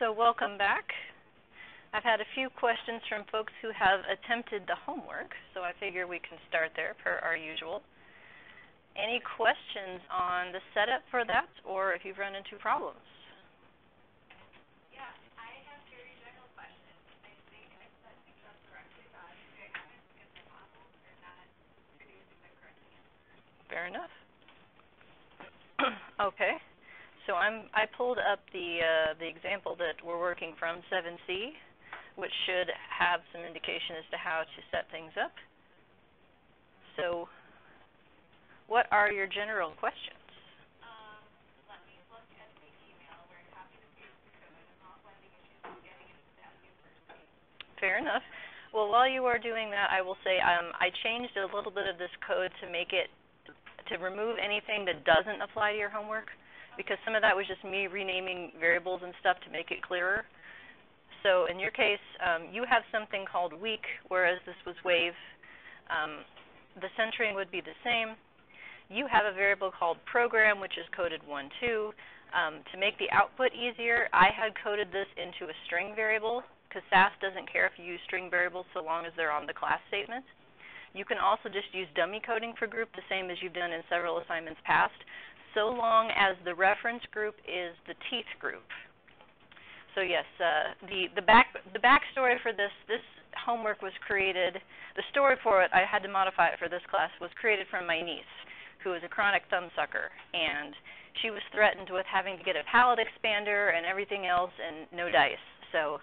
So welcome back. I've had a few questions from folks who have attempted the homework, so I figure we can start there per our usual. Any questions on the setup for that, or if you've run into problems? Yeah, I have very general questions. I think I set things up correctly, but I haven't if the models are not producing the correct answer. Fair enough. Okay. So I pulled up the example that we're working from, 7C, which should have some indication as to how to set things up. So what are your general questions? Let me look at the email where I copied and pasted the code. I'm not having issues with getting into that university. Fair enough. Well, while you are doing that, I will say I changed a little bit of this code to make it, to remove anything that doesn't apply to your homework, because some of that was just me renaming variables and stuff to make it clearer. So in your case, you have something called week, whereas this was wave. The centering would be the same. You have a variable called program, which is coded 1, 2. To make the output easier, I had coded this into a string variable, because SAS doesn't care if you use string variables so long as they're on the class statement. You can also just use dummy coding for group, the same as you've done in several assignments past, so long as the reference group is the teeth group. So yes, the backstory for this homework was created. The story for it, I had to modify it for this class, was created from my niece, who is a chronic thumbsucker, and she was threatened with having to get a palette expander and everything else, and no dice. So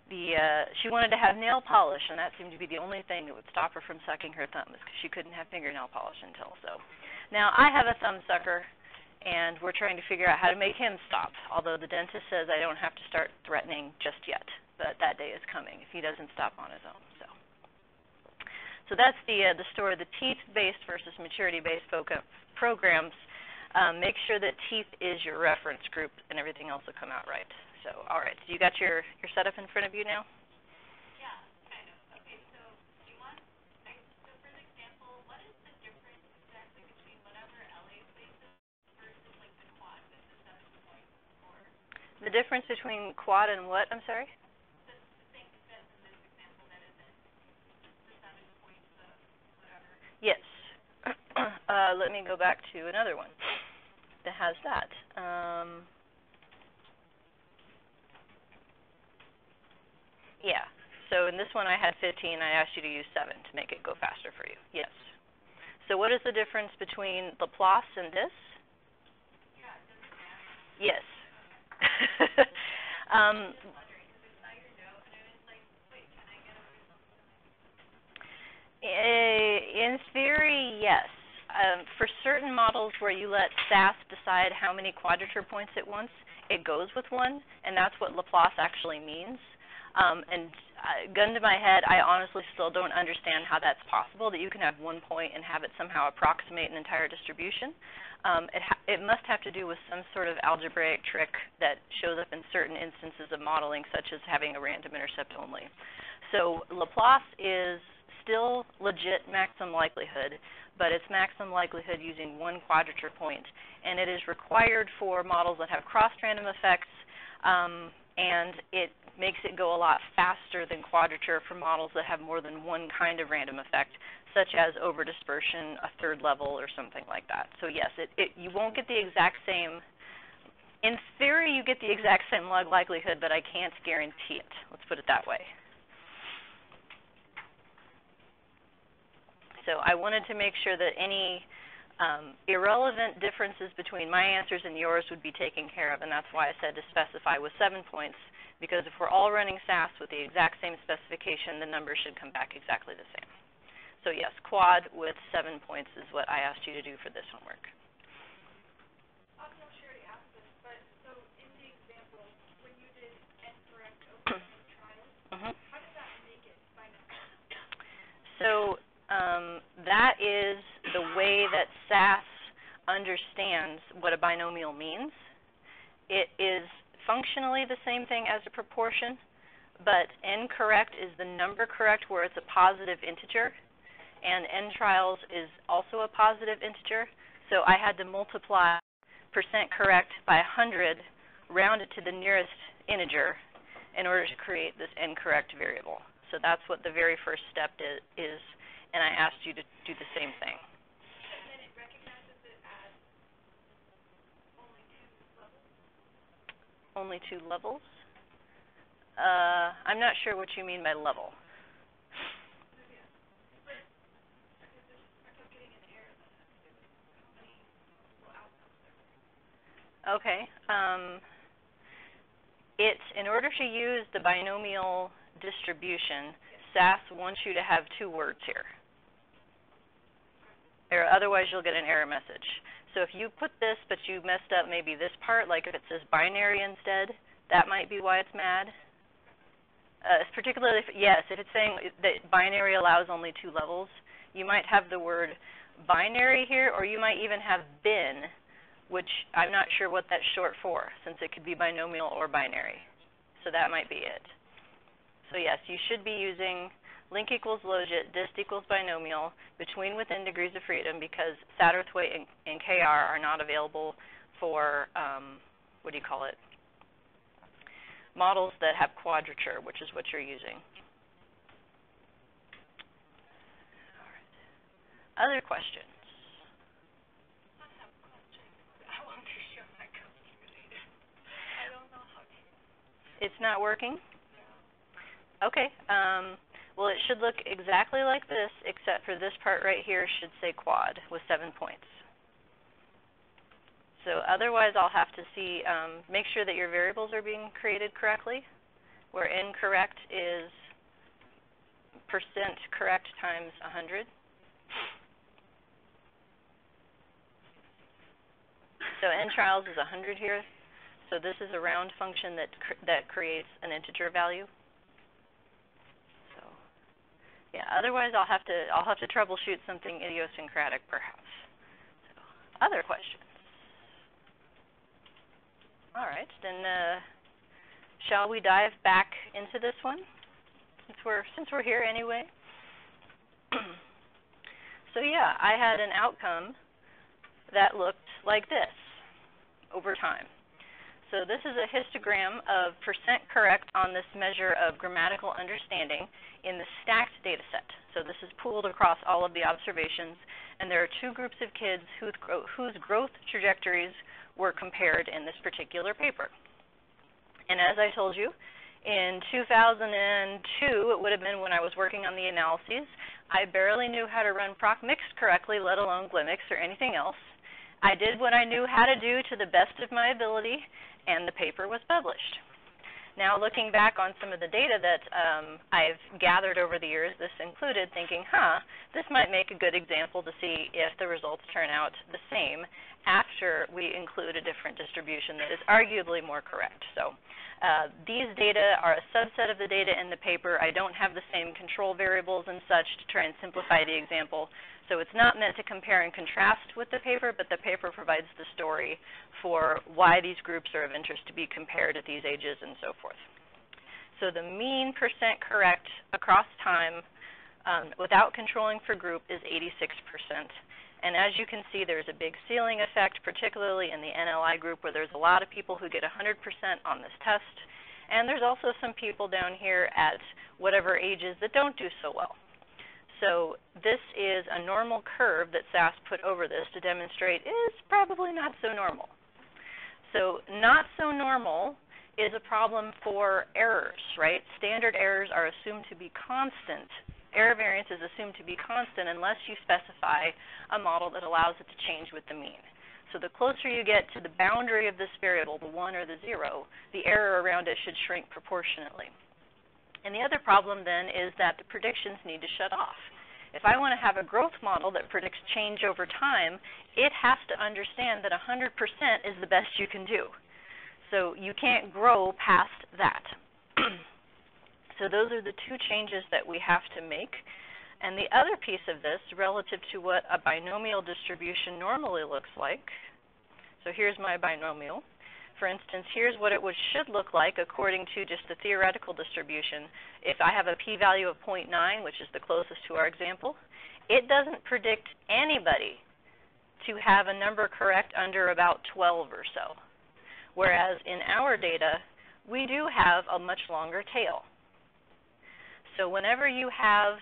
she wanted to have nail polish, and that seemed to be the only thing that would stop her from sucking her thumbs, because she couldn't have fingernail polish until so. Now I have a thumbsucker, and we're trying to figure out how to make him stop, although the dentist says I don't have to start threatening just yet, but that day is coming if he doesn't stop on his own. So that's the story, the teeth-based versus maturity-based programs. Make sure that teeth is your reference group, and everything else will come out right. So, all right, so you got your setup in front of you now? Yeah, kind of. Okay, so do you want, so for the example, what is the difference exactly between whatever LA spaces versus like the quad with the 7.4? The difference between quad and what, I'm sorry? The thing that's in this example that isn't the 7 points of whatever. Yes. Let me go back to another one that has that. Yeah. So in this one I had 15. I asked you to use 7 to make it go faster for you. Yes. So what is the difference between Laplace and this? Yeah, it doesn't matter. Yes. In theory, yes. For certain models where you let SAS decide how many quadrature points it wants, it goes with 1, and that's what Laplace actually means. Gun to my head, I honestly still don't understand how that's possible, that you can have 1 point and have it somehow approximate an entire distribution. It must have to do with some sort of algebraic trick that shows up in certain instances of modeling, such as having a random intercept only. So Laplace is still legit maximum likelihood, but it's maximum likelihood using 1 quadrature point, and it is required for models that have cross-random effects, and it makes it go a lot faster than quadrature for models that have more than 1 kind of random effect, such as over dispersion, a third level, or something like that. So yes, you won't get the exact same. In theory, you get the exact same log likelihood, but I can't guarantee it. Let's put it that way. So I wanted to make sure that any irrelevant differences between my answers and yours would be taken care of, and that's why I said to specify with 7 points, because if we're all running SAS with the exact same specification, the numbers should come back exactly the same. So yes, quad with 7 points is what I asked you to do for this homework. I'm not sure I asked this, but so in the example, when you did incorrect over in trials, how did that make it binary? So that is the way that SAS understands what a binomial means. It is functionally the same thing as a proportion, but incorrect is the number correct where it's a positive integer, and n trials is also a positive integer. So I had to multiply % correct by 100 round it to the nearest integer in order to create this incorrect variable. So that's what the very first step is, and I asked you to do the same thing. And then it recognizes it as only 2 levels? Only 2 levels? I'm not sure what you mean by level. Yeah. But I kept getting an error that had to do with how many possible outcomes there were. Okay. In order to use the binomial distribution, SAS wants you to have 2 words here. Or otherwise you'll get an error message. So if you put this, but you messed up maybe this part, like if it says binary instead, that might be why it's mad. Particularly, if it's saying that binary allows only 2 levels, you might have the word binary here, or you might even have bin, which I'm not sure what that's short for, since it could be binomial or binary. So that might be it. So yes, you should be using link equals logit, dist equals binomial, between within degrees of freedom, because Satterthwaite and KR are not available for, models that have quadrature, which is what you're using. All right. Other questions? I have a question. I want to show my computer. I don't know how to. It's not working? No. Okay. Well, it should look exactly like this, except for this part right here should say quad with 7 points. So otherwise, I'll have to see, make sure that your variables are being created correctly, where incorrect is % correct times 100. So n trials is 100 here. So this is a round function that creates an integer value. So yeah, otherwise I'll have to troubleshoot something idiosyncratic perhaps. So, other questions? All right, then shall we dive back into this one, since we're here anyway? So yeah, I had an outcome that looked like this over time. So this is a histogram of % correct on this measure of grammatical understanding in the stacked data set. So this is pooled across all of the observations, and there are 2 groups of kids whose growth trajectories were compared in this particular paper. And as I told you, in 2002, it would have been when I was working on the analyses, I barely knew how to run procmix correctly, let alone glimix or anything else. I did what I knew how to do to the best of my ability, and the paper was published. Now, looking back on some of the data that I've gathered over the years, this included thinking, this might make a good example to see if the results turn out the same after we include a different distribution that is arguably more correct. So these data are a subset of the data in the paper. I don't have the same control variables and such to try and simplify the example. So it's not meant to compare and contrast with the paper, but the paper provides the story for why these groups are of interest to be compared at these ages and so forth. So the mean % correct across time without controlling for group is 86%. And as you can see, there's a big ceiling effect, particularly in the NLI group, where there's a lot of people who get 100% on this test. And there's also some people down here at whatever ages that don't do so well. So this is a normal curve that SAS put over this to demonstrate is probably not so normal. So not so normal is a problem for errors, right? Standard errors are assumed to be constant. Error variance is assumed to be constant unless you specify a model that allows it to change with the mean. So the closer you get to the boundary of this variable, the 1 or the 0, the error around it should shrink proportionately. And the other problem then is that the predictions need to shut off. If I want to have a growth model that predicts change over time, it has to understand that 100% is the best you can do. So you can't grow past that. So those are the 2 changes that we have to make. And the other piece of this, relative to what a binomial distribution normally looks like, so here's my binomial. For instance, here's what it should look like according to just the theoretical distribution. If I have a p-value of 0.9, which is the closest to our example, it doesn't predict anybody to have a number correct under about 12 or so. Whereas in our data, we do have a much longer tail. So whenever you have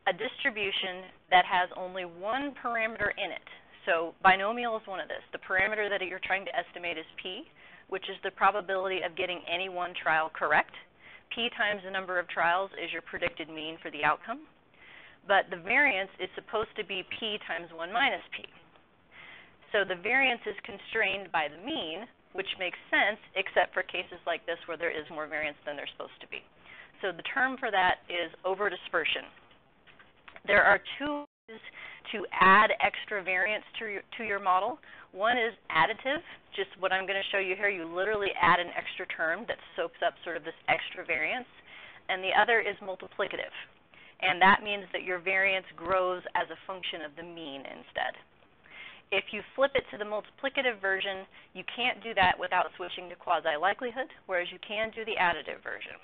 a distribution that has only one parameter in it, so binomial is one of this. The parameter that you're trying to estimate is p, which is the probability of getting any one trial correct. P times the number of trials is your predicted mean for the outcome. But the variance is supposed to be p times 1 minus p. So the variance is constrained by the mean, which makes sense, except for cases like this where there is more variance than there's supposed to be. So the term for that is over-dispersion. There are two ways to add extra variance to your model. One is additive, just what I'm going to show you here. You literally add an extra term that soaks up sort of this extra variance. And the other is multiplicative. And that means that your variance grows as a function of the mean instead. If you flip it to the multiplicative version, you can't do that without switching to quasi-likelihood, whereas you can do the additive version.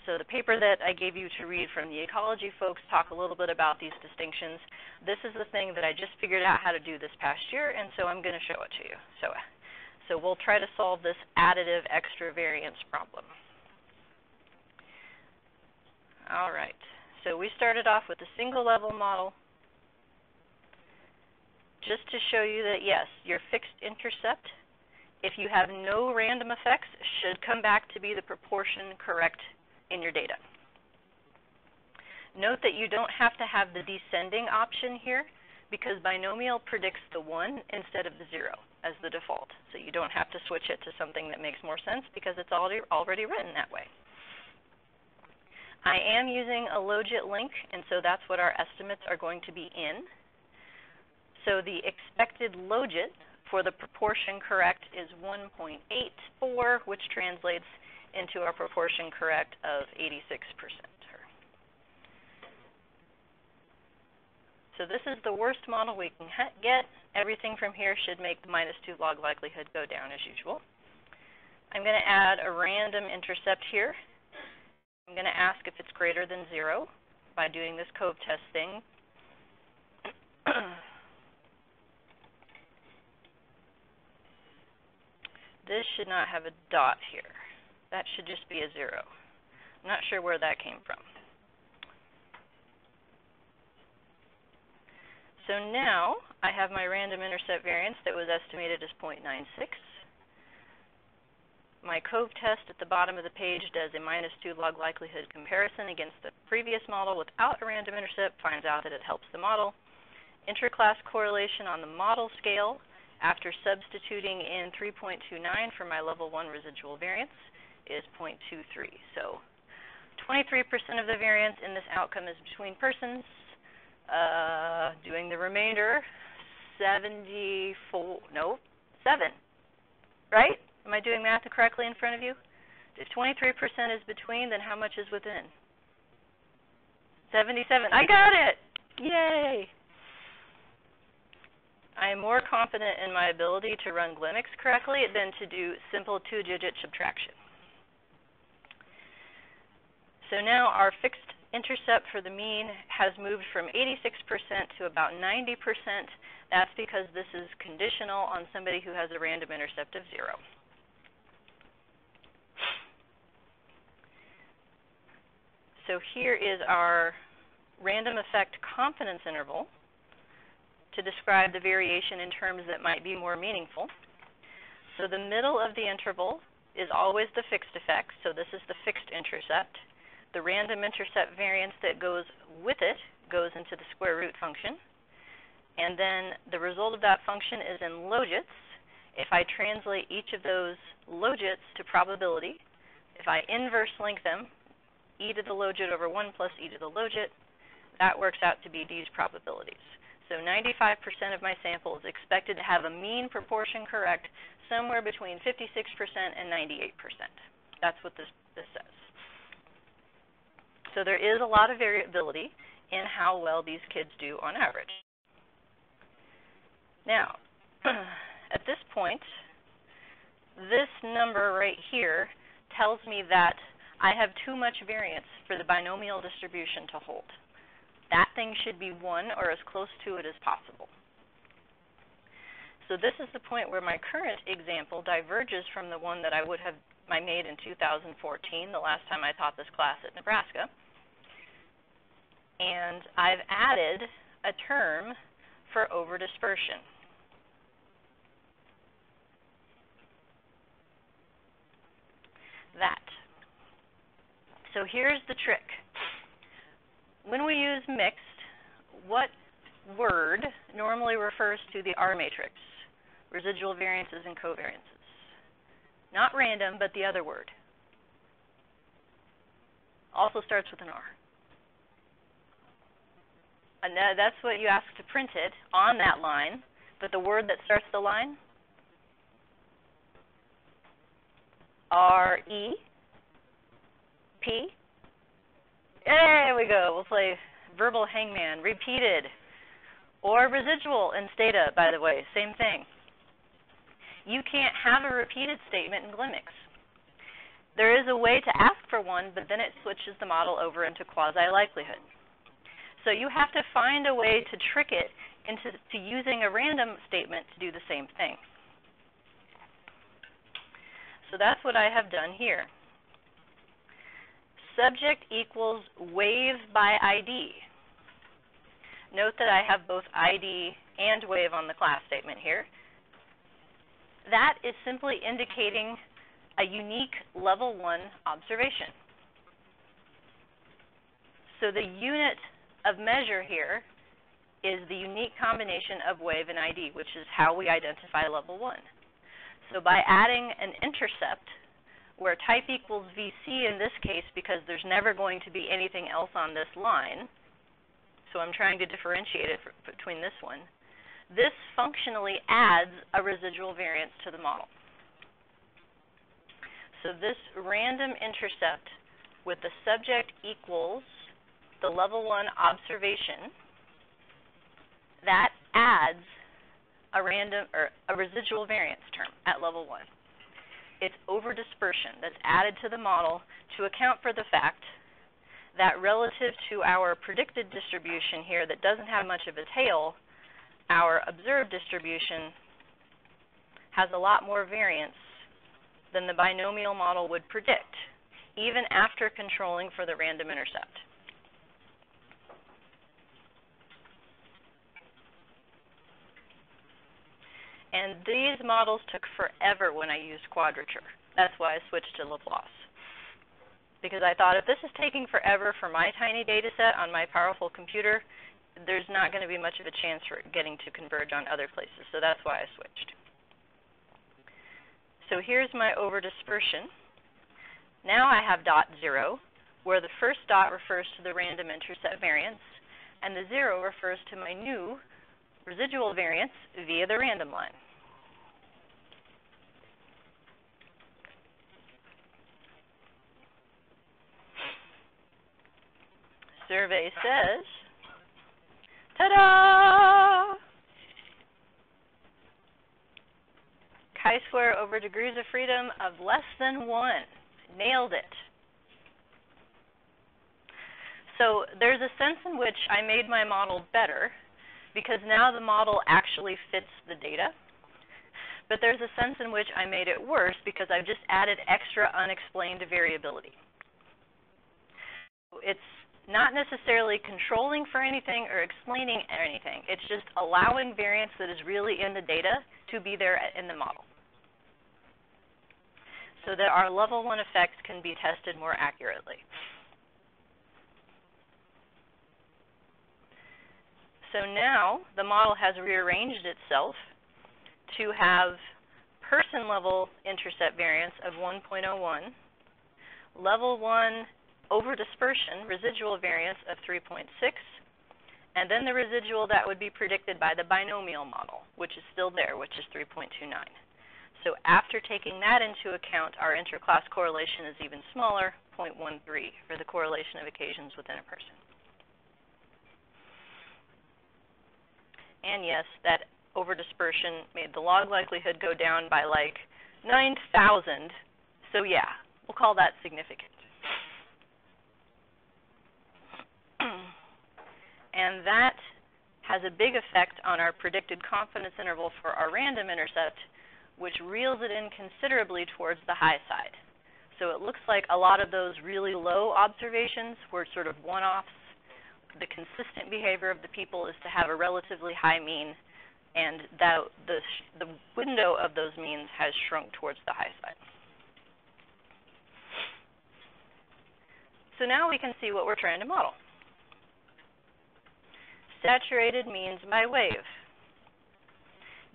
So the paper that I gave you to read from the ecology folks talk a little bit about these distinctions. This is the thing that I just figured out how to do this past year, and so I'm going to show it to you. So we'll try to solve this additive extra variance problem. All right. So we started off with a single level model, just to show you that, yes, your fixed intercept, if you have no random effects, should come back to be the proportion correct in your data. Note that you don't have to have the descending option here, because binomial predicts the 1 instead of the 0 as the default. So you don't have to switch it to something that makes more sense, because it's already written that way. I am using a logit link, and so that's what our estimates are going to be in. So the expected logit for the proportion correct is 1.84, which translates into our proportion correct of 86%. So this is the worst model we can get. Everything from here should make the -2 log likelihood go down as usual. I'm going to add a random intercept here. I'm going to ask if it's greater than 0 by doing this cove test thing. This should not have a dot here. That should just be a 0. I'm not sure where that came from. So now I have my random intercept variance that was estimated as 0.96. My cove test at the bottom of the page does a -2 log likelihood comparison against the previous model without a random intercept, finds out that it helps the model. Interclass correlation on the model scale after substituting in 3.29 for my level 1 residual variance is 0.23. So 23% of the variance in this outcome is between persons. Doing the remainder, 7, right? Am I doing math correctly in front of you? If 23% is between, then how much is within? 77. I got it! Yay! I am more confident in my ability to run Linux correctly than to do simple 2-digit subtraction. So now our fixed intercept for the mean has moved from 86% to about 90%. That's because this is conditional on somebody who has a random intercept of 0. So here is our random effect confidence interval to describe the variation in terms that might be more meaningful. So the middle of the interval is always the fixed effect, so this is the fixed intercept. The random intercept variance that goes with it goes into the square root function. And then the result of that function is in logits. If I translate each of those logits to probability, if I inverse link them, e to the logit over 1 plus e to the logit, that works out to be these probabilities. So 95% of my sample is expected to have a mean proportion correct somewhere between 56% and 98%. That's what this says. So there is a lot of variability in how well these kids do on average. Now, at this point, this number right here tells me that I have too much variance for the binomial distribution to hold. That thing should be 1 or as close to it as possible. So this is the point where my current example diverges from the one that I made in 2014, the last time I taught this class at Nebraska. And I've added a term for overdispersion. That. So here's the trick. When we use mixed, what word normally refers to the R matrix, residual variances and covariances? Not random, but the other word. Also starts with an R. And that's what you ask to print it on that line, but the word that starts the line? R-E-P. There we go. We'll play verbal hangman. Repeated. Or residual in Stata, by the way. Same thing. You can't have a repeated statement in Glimix. There is a way to ask for one, but then it switches the model over into quasi-likelihood. So you have to find a way to trick it into using a random statement to do the same thing. So that's what I have done here. Subject equals wave by ID. Note that I have both ID and wave on the class statement here. That is simply indicating a unique level 1 observation. So the unit of measure here is the unique combination of wave and ID, which is how we identify level 1. So by adding an intercept, where type equals VC in this case because there's never going to be anything else on this line, so I'm trying to differentiate it between this one, this functionally adds a residual variance to the model. So this random intercept with the subject equals the level 1 observation, that adds a residual variance term at level 1. It's overdispersion that's added to the model to account for the fact that relative to our predicted distribution here that doesn't have much of a tail, our observed distribution has a lot more variance than the binomial model would predict, even after controlling for the random intercept. And these models took forever when I used quadrature. That's why I switched to Laplace. Because I thought if this is taking forever for my tiny data set on my powerful computer, there's not going to be much of a chance for it getting to converge on other places. So that's why I switched. So here's my overdispersion. Now I have dot 0, where the first dot refers to the random intercept variance, and the 0 refers to my new residual variance via the random line. Survey says, ta-da! Chi-square over degrees of freedom of less than 1. Nailed it. So there's a sense in which I made my model better because now the model actually fits the data. But there's a sense in which I made it worse because I've just added extra unexplained variability. It's not necessarily controlling for anything or explaining anything. It's just allowing variance that is really in the data to be there in the model, so that our level 1 effects can be tested more accurately. So now the model has rearranged itself to have person-level intercept variance of 1.01, level 1 overdispersion residual variance of 3.6, and then the residual that would be predicted by the binomial model, which is still there, which is 3.29. So after taking that into account, our interclass correlation is even smaller, 0.13, for the correlation of occasions within a person. And yes, that overdispersion made the log likelihood go down by like 9,000. So yeah, we'll call that significant. And that has a big effect on our predicted confidence interval for our random intercept, which reels it in considerably towards the high side. So it looks like a lot of those really low observations were sort of one-offs. The consistent behavior of the people is to have a relatively high mean, and the window of those means has shrunk towards the high side. So now we can see what we're trying to model. Saturated means by wave.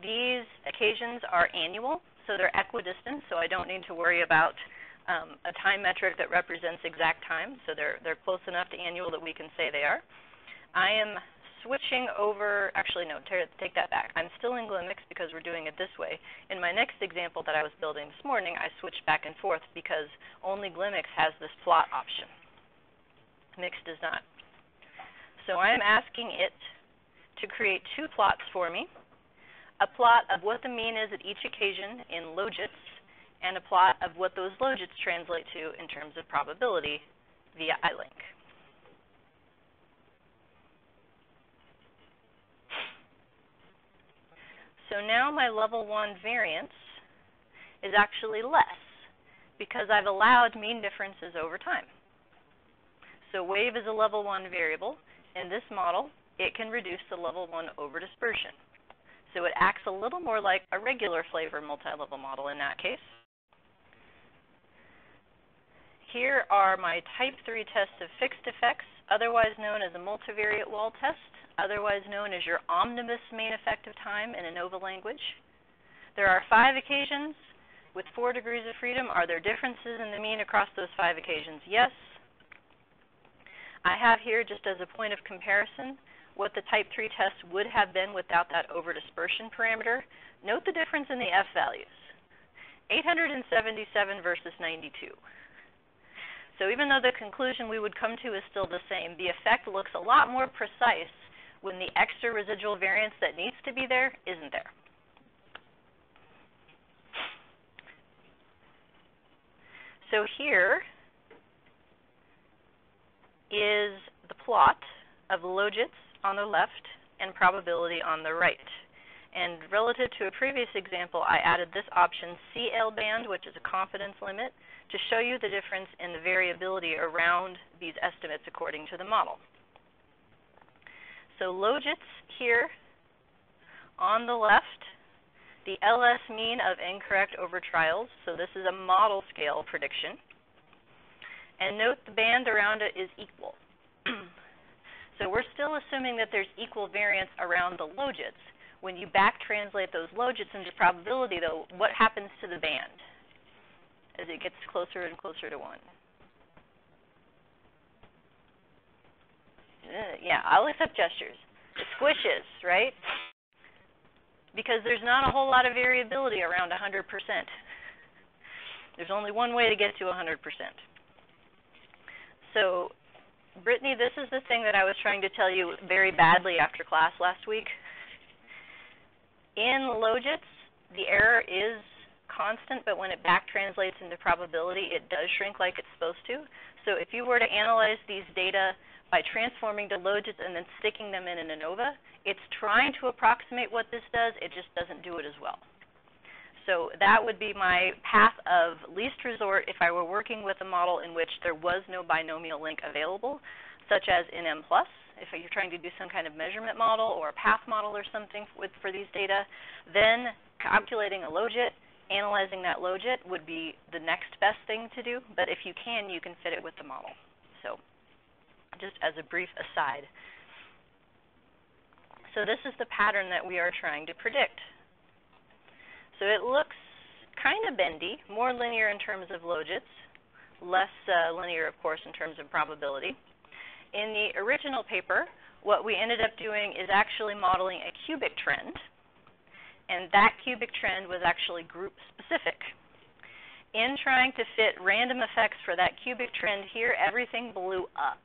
These occasions are annual, so they're equidistant, so I don't need to worry about a time metric that represents exact time, so they're close enough to annual that we can say they are. I am switching over, actually no, take that back. I'm still in Glimix because we're doing it this way. In my next example that I was building this morning, I switched back and forth because only Glimix has this plot option. Mix does not. So I'm asking it to create two plots for me, a plot of what the mean is at each occasion in logits, and a plot of what those logits translate to in terms of probability via iLink. So now my level 1 variance is actually less because I've allowed mean differences over time. So wave is a level 1 variable. In this model, it can reduce the level 1 over dispersion. So it acts a little more like a regular flavor multi-level model in that case. Here are my type 3 tests of fixed effects, otherwise known as a multivariate wall test, otherwise known as your omnibus main effective time in Anova language. There are 5 occasions with 4 degrees of freedom. Are there differences in the mean across those 5 occasions? Yes. I have here, just as a point of comparison, what the type 3 test would have been without that over-dispersion parameter. Note the difference in the F values. 877 versus 92. So even though the conclusion we would come to is still the same, the effect looks a lot more precise when the extra residual variance that needs to be there isn't there. So here is the plot of logits on the left and probability on the right. And relative to a previous example, I added this option, CL band, which is a confidence limit, to show you the difference in the variability around these estimates according to the model. So logits here on the left, the LS mean of incorrect over trials. So this is a model scale prediction. And note the band around it is equal. So we're still assuming that there's equal variance around the logits. When you back translate those logits into probability, though, what happens to the band as it gets closer and closer to 1? Yeah, I'll accept gestures. It squishes, right? Because there's not a whole lot of variability around 100%. There's only one way to get to 100%. So, Brittany, this is the thing that I was trying to tell you very badly after class last week. In logits, the error is constant, but when it back translates into probability, it does shrink like it's supposed to. So if you were to analyze these data by transforming to logits and then sticking them in an Anova, it's trying to approximate what this does, it just doesn't do it as well. So that would be my path of least resort if I were working with a model in which there was no binomial link available, such as in M+. If you're trying to do some kind of measurement model or a path model or something for these data, then calculating a logit, analyzing that logit would be the next best thing to do. But if you can fit it with the model. So just as a brief aside. So this is the pattern that we are trying to predict. So it looks kind of bendy, more linear in terms of logits, less linear, of course, in terms of probability. In the original paper, what we ended up doing is actually modeling a cubic trend, and that cubic trend was actually group-specific. In trying to fit random effects for that cubic trend here, everything blew up.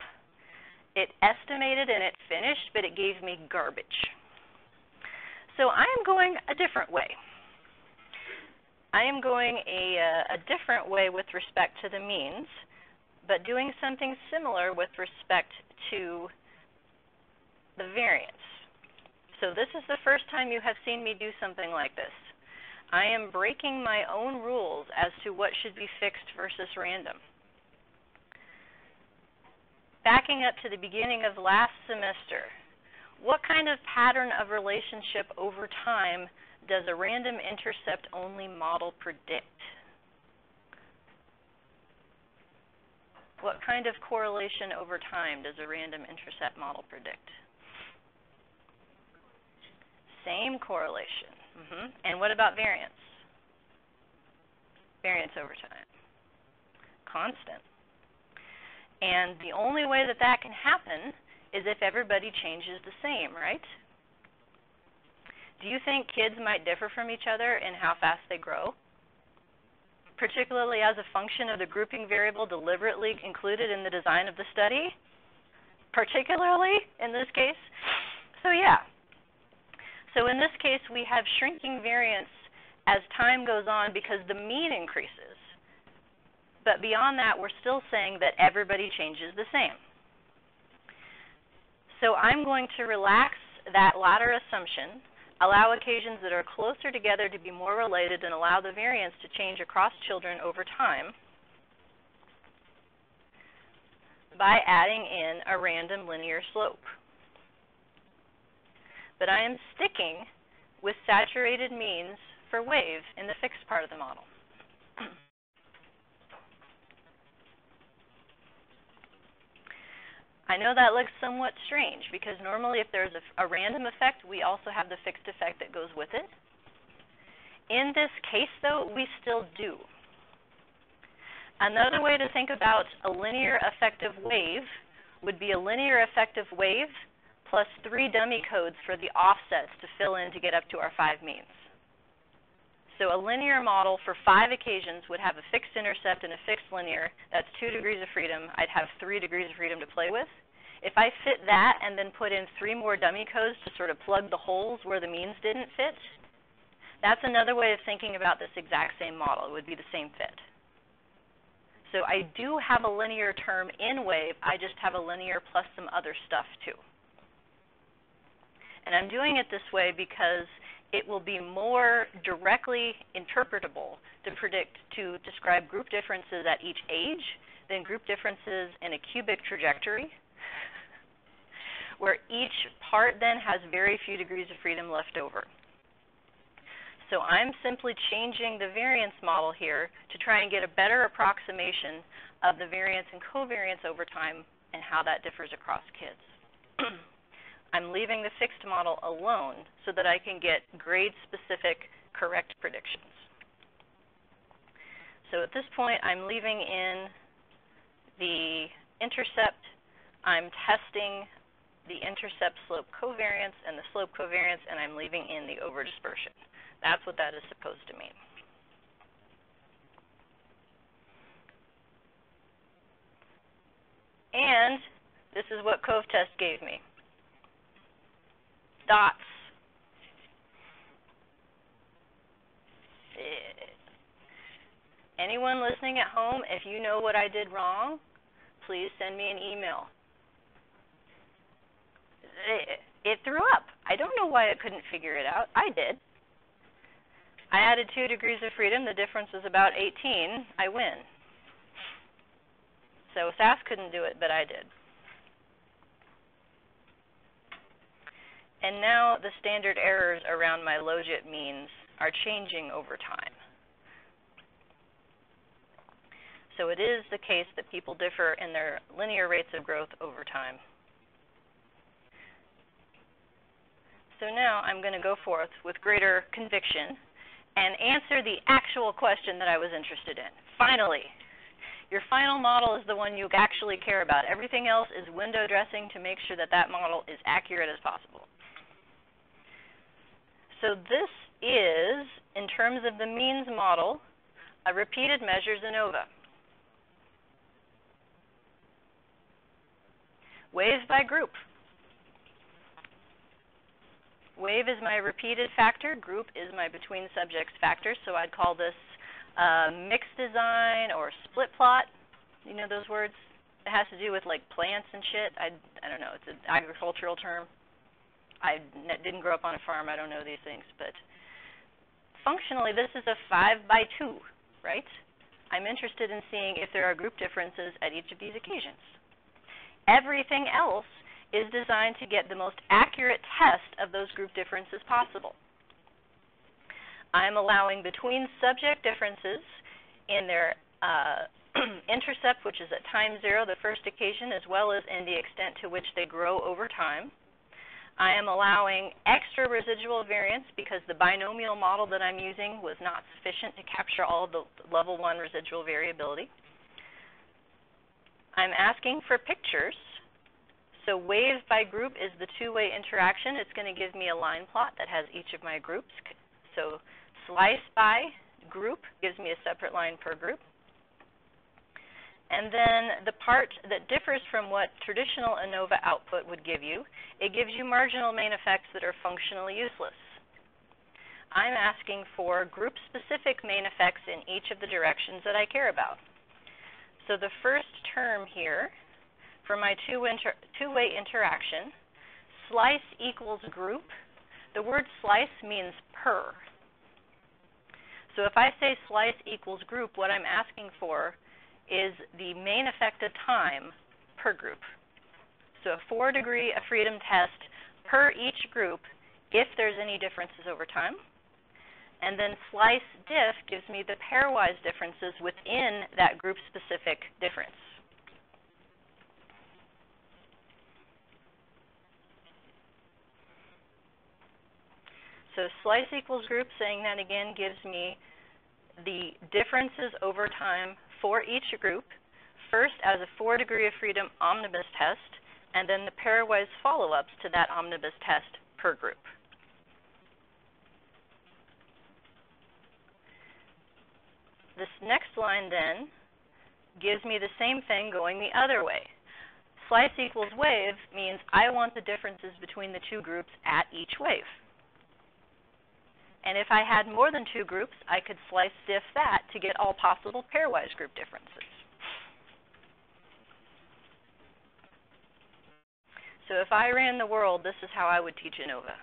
It estimated and it finished, but it gave me garbage. So I am going a different way. I am going a different way with respect to the means, but doing something similar with respect to the variance. So this is the first time you have seen me do something like this. I am breaking my own rules as to what should be fixed versus random. Backing up to the beginning of last semester, what kind of pattern of relationship over time does a random intercept-only model predict? What kind of correlation over time does a random intercept model predict? Same correlation. And what about variance? Variance over time. Constant. And the only way that that can happen is if everybody changes the same, right? Do you think kids might differ from each other in how fast they grow? Particularly as a function of the grouping variable deliberately included in the design of the study? Particularly in this case? So yeah. So in this case, we have shrinking variance as time goes on because the mean increases. But beyond that, we're still saying that everybody changes the same. So I'm going to relax that latter assumption, allow occasions that are closer together to be more related, and allow the variance to change across children over time by adding in a random linear slope. But I am sticking with saturated means for wave in the fixed part of the model. I know that looks somewhat strange because normally if there's a random effect, we also have the fixed effect that goes with it. In this case, though, we still do. Another way to think about a linear effective wave would be a linear effective wave plus 3 dummy codes for the offsets to fill in to get up to our 5 means. So a linear model for 5 occasions would have a fixed intercept and a fixed linear. That's 2 degrees of freedom. I'd have 3 degrees of freedom to play with. If I fit that and then put in 3 more dummy codes to sort of plug the holes where the means didn't fit, that's another way of thinking about this exact same model. It would be the same fit. So I do have a linear term in wave. I just have a linear plus some other stuff too. And I'm doing it this way because it will be more directly interpretable to describe group differences at each age than group differences in a cubic trajectory, where each part then has very few degrees of freedom left over. So I'm simply changing the variance model here to try and get a better approximation of the variance and covariance over time and how that differs across kids. I'm leaving the fixed model alone so that I can get grade-specific correct predictions. So at this point, I'm leaving in the intercept. I'm testing the intercept slope covariance and the slope covariance, and I'm leaving in the over-dispersion. That's what that is supposed to mean. And this is what CovTest gave me. Dots. Anyone listening at home, if you know what I did wrong, please send me an email. It threw up. I don't know why it couldn't figure it out. I did. I added 2 degrees of freedom. The difference was about 18. I win. So SAS couldn't do it, but I did. And now the standard errors around my logit means are changing over time. So it is the case that people differ in their linear rates of growth over time. So now I'm going to go forth with greater conviction and answer the actual question that I was interested in. Finally, your final model is the one you actually care about. Everything else is window dressing to make sure that that model is accurate as possible. So this is, in terms of the means model, a repeated measures Anova. Waves by group. Wave is my repeated factor. Group is my between subjects factor. So I'd call this mixed design or split plot. You know those words? It has to do with like plants and shit. I don't know. It's an agricultural term. didn't grow up on a farm. I don't know these things, but functionally, this is a 5 by 2, right? I'm interested in seeing if there are group differences at each of these occasions. Everything else is designed to get the most accurate test of those group differences possible. I'm allowing between subject differences in their intercept, which is at time 0, the first occasion, as well as in the extent to which they grow over time. I am allowing extra residual variance because the binomial model that I'm using was not sufficient to capture all of the level 1 residual variability. I'm asking for pictures. So wave by group is the two-way interaction. It's going to give me a line plot that has each of my groups. So slice by group gives me a separate line per group. And then the part that differs from what traditional Anova output would give you, it gives you marginal main effects that are functionally useless. I'm asking for group-specific main effects in each of the directions that I care about. So the first term here, for my two-way interaction, slice equals group. The word slice means per. So if I say slice equals group, what I'm asking for is the main effect of time per group. So a 4-degree of freedom test per each group if there's any differences over time. And then slice diff gives me the pairwise differences within that group-specific difference. So slice equals group, saying that again, gives me the differences over time for each group, first as a 4-degree of freedom omnibus test, and then the pairwise follow-ups to that omnibus test per group. This next line then gives me the same thing going the other way. Slice equals wave means I want the differences between the two groups at each wave. And if I had more than 2 groups, I could slice diff that to get all possible pairwise group differences. So if I ran the world, this is how I would teach Anova.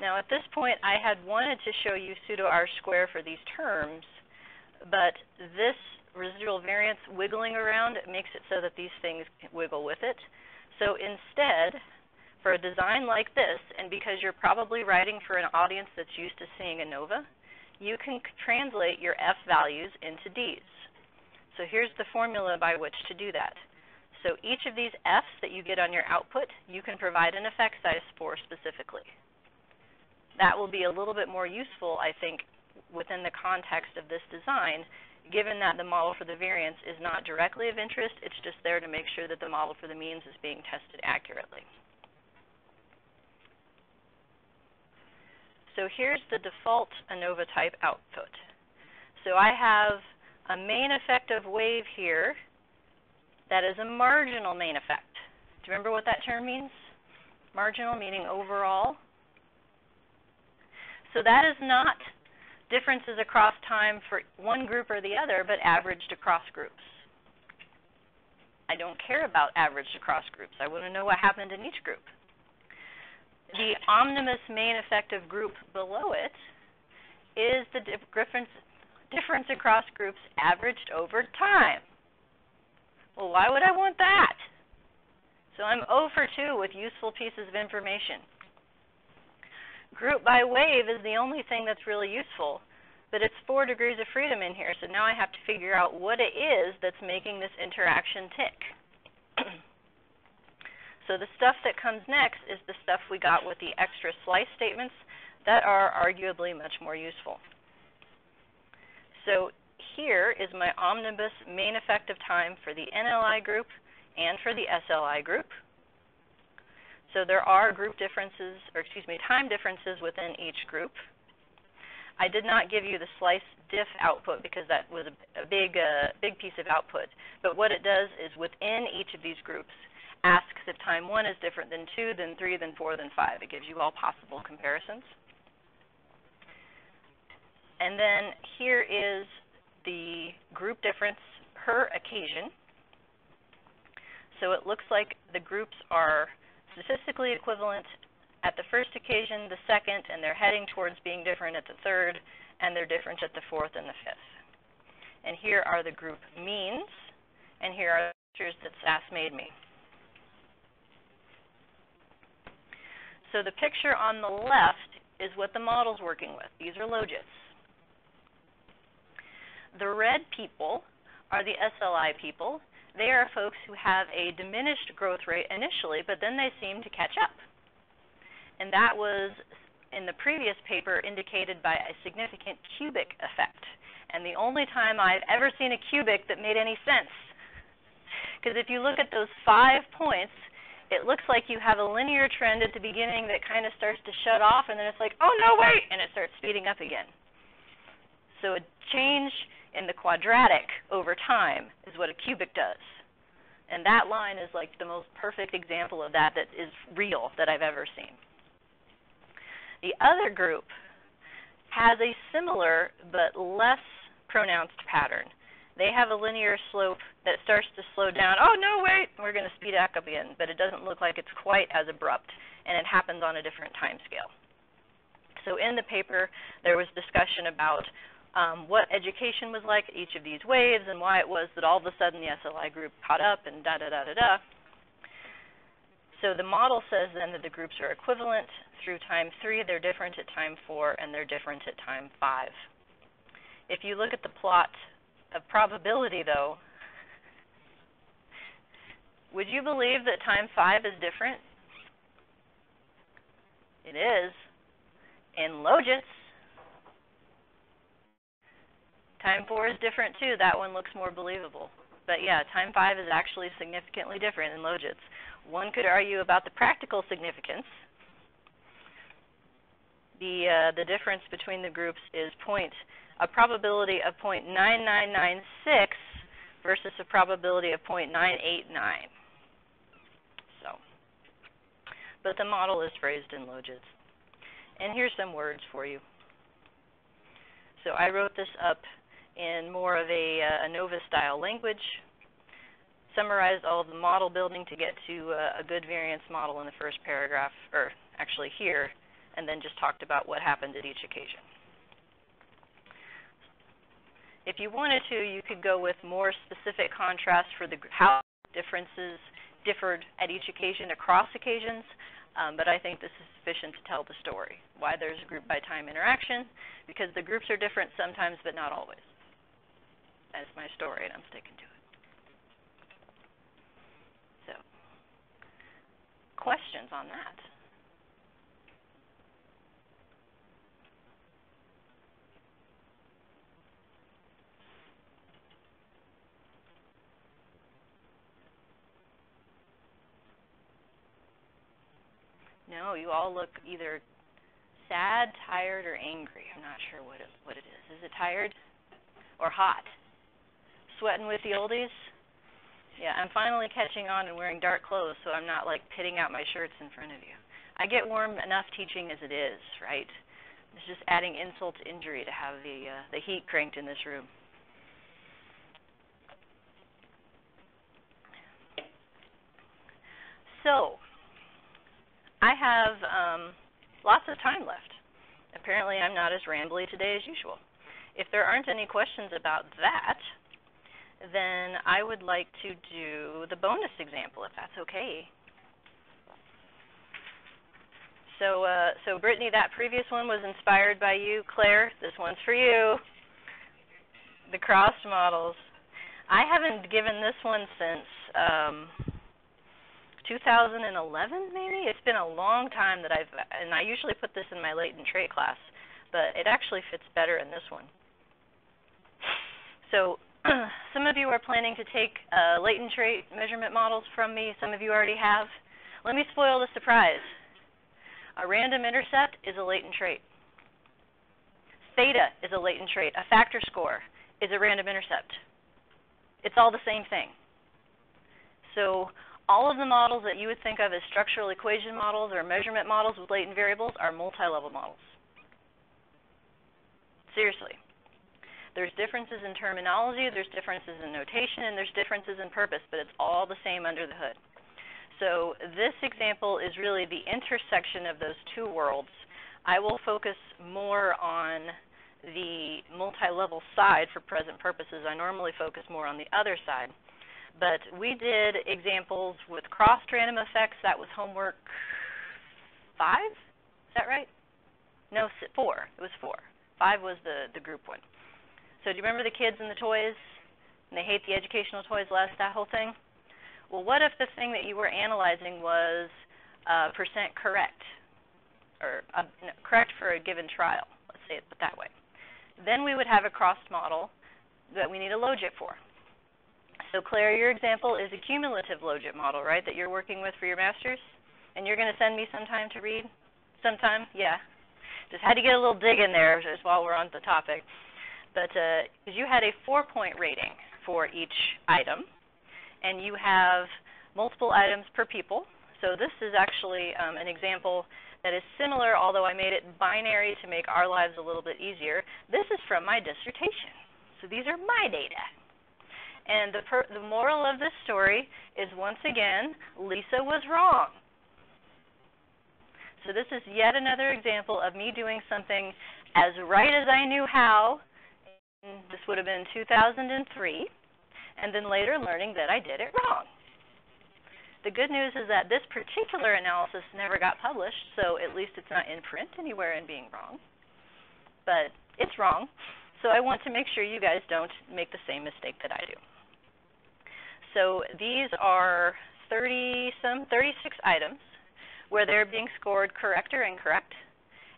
Now at this point, I had wanted to show you pseudo R-square for these terms, but this residual variance wiggling around makes it so that these things wiggle with it. So instead, for a design like this, and because you're probably writing for an audience that's used to seeing Anova, you can translate your F values into Ds. So here's the formula by which to do that. So each of these Fs that you get on your output, you can provide an effect size for specifically. That will be a little bit more useful, I think, within the context of this design, given that the model for the variance is not directly of interest. It's just there to make sure that the model for the means is being tested accurately. So here's the default Anova type output. So I have a main effect of wave here that is a marginal main effect. Do you remember what that term means? Marginal meaning overall. So that is not differences across time for one group or the other, but averaged across groups. I don't care about averaged across groups. I want to know what happened in each group. The omnibus main effect of group below it is the difference across groups averaged over time. Well, why would I want that? So I'm 0 for 2 with useful pieces of information. Group by wave is the only thing that's really useful, but it's 4 degrees of freedom in here, so now I have to figure out what it is that's making this interaction tick. So the stuff that comes next is the stuff we got with the extra slice statements that are arguably much more useful. So here is my omnibus main effective time for the NLI group and for the SLI group. So there are group differences, or excuse me, time differences within each group. I did not give you the slice diff output because that was a big piece of output. But what it does is within each of these groups, asks if time 1 is different than 2, then 3, then 4, then 5. It gives you all possible comparisons. And then here is the group difference per occasion. So it looks like the groups are statistically equivalent at the first occasion, the second, and they're heading towards being different at the third, and they're different at the fourth and the fifth. And here are the group means, and here are the pictures that SAS made me. So the picture on the left is what the model's working with. These are logits. The red people are the SLI people. They are folks who have a diminished growth rate initially, but then they seem to catch up. And that was, in the previous paper, indicated by a significant cubic effect. And the only time I've ever seen a cubic that made any sense. Because if you look at those 5 points, it looks like you have a linear trend at the beginning that kind of starts to shut off, and then it's like, oh, no, wait, and it starts speeding up again. So a change in the quadratic over time is what a cubic does. And that line is like the most perfect example of that is real that I've ever seen. The other group has a similar but less pronounced pattern. They have a linear slope that starts to slow down. Oh, no, wait, we're going to speed back up again. But it doesn't look like it's quite as abrupt, and it happens on a different time scale. So in the paper, there was discussion about what education was like at each of these waves and why it was that all of a sudden the SLI group caught up and da-da-da-da-da. So the model says then that the groups are equivalent through time 3, they're different at time 4, and they're different at time 5. If you look at the plot of probability, though, would you believe that time 5 is different? It is. In logits. Time 4 is different too. That one looks more believable. But yeah, time 5 is actually significantly different in logits. One could argue about the practical significance. The difference between the groups is a probability of 0.9996 versus a probability of 0.989. So, but the model is phrased in logits. And here's some words for you. So I wrote this up in more of a Anova-style language, summarized all of the model building to get to a good variance model in the first paragraph, or actually here, and then just talked about what happened at each occasion. If you wanted to, you could go with more specific contrast for how differences differed at each occasion across occasions, but I think this is sufficient to tell the story, why there's a group by time interaction, because the groups are different sometimes, but not always. That's my story, and I'm sticking to it. So, questions on that? No, you all look either sad, tired, or angry. I'm not sure what it is. Is it tired or hot? Sweating with the oldies? Yeah, I'm finally catching on and wearing dark clothes, so I'm not like pitting out my shirts in front of you. I get warm enough teaching as it is, right? It's just adding insult to injury to have the heat cranked in this room. So, I have lots of time left. Apparently, I'm not as rambly today as usual. If there aren't any questions about that, then I would like to do the bonus example, if that's okay. So Brittany, that previous one was inspired by you. Claire, this one's for you. The crossed models. I haven't given this one since 2011, maybe? It's been a long time that and I usually put this in my latent trait class, but it actually fits better in this one. So some of you are planning to take latent trait measurement models from me. Some of you already have. Let me spoil the surprise. A random intercept is a latent trait. Theta is a latent trait. A factor score is a random intercept. It's all the same thing. So all of the models that you would think of as structural equation models or measurement models with latent variables are multi-level models. Seriously. There's differences in terminology, there's differences in notation, and there's differences in purpose, but it's all the same under the hood. So this example is really the intersection of those two worlds. I will focus more on the multi-level side for present purposes. I normally focus more on the other side. But we did examples with crossed random effects. That was homework 5? Is that right? No, 4. It was 4. 5 was the group one. So do you remember the kids and the toys? And they hate the educational toys less, that whole thing? Well, what if the thing that you were analyzing was percent correct, or no, correct for a given trial? Let's say it that way. Then we would have a crossed model that we need a logit for. So Claire, your example is a cumulative logit model, right, that you're working with for your master's? And you're going to send me sometime to read? Sometime? Yeah. Just had to get a little dig in there just while we're on the topic. But because you had a 4-point rating for each item, and you have multiple items per people. So this is actually an example that is similar, although I made it binary to make our lives a little bit easier. This is from my dissertation. So these are my data. And the moral of this story is, once again, Lesa was wrong. So this is yet another example of me doing something as right as I knew how. This would have been 2003. And then later learning that I did it wrong. The good news is that this particular analysis never got published, so at least it's not in print anywhere in being wrong. But it's wrong, so I want to make sure you guys don't make the same mistake that I do. So these are 36 items where they're being scored correct or incorrect.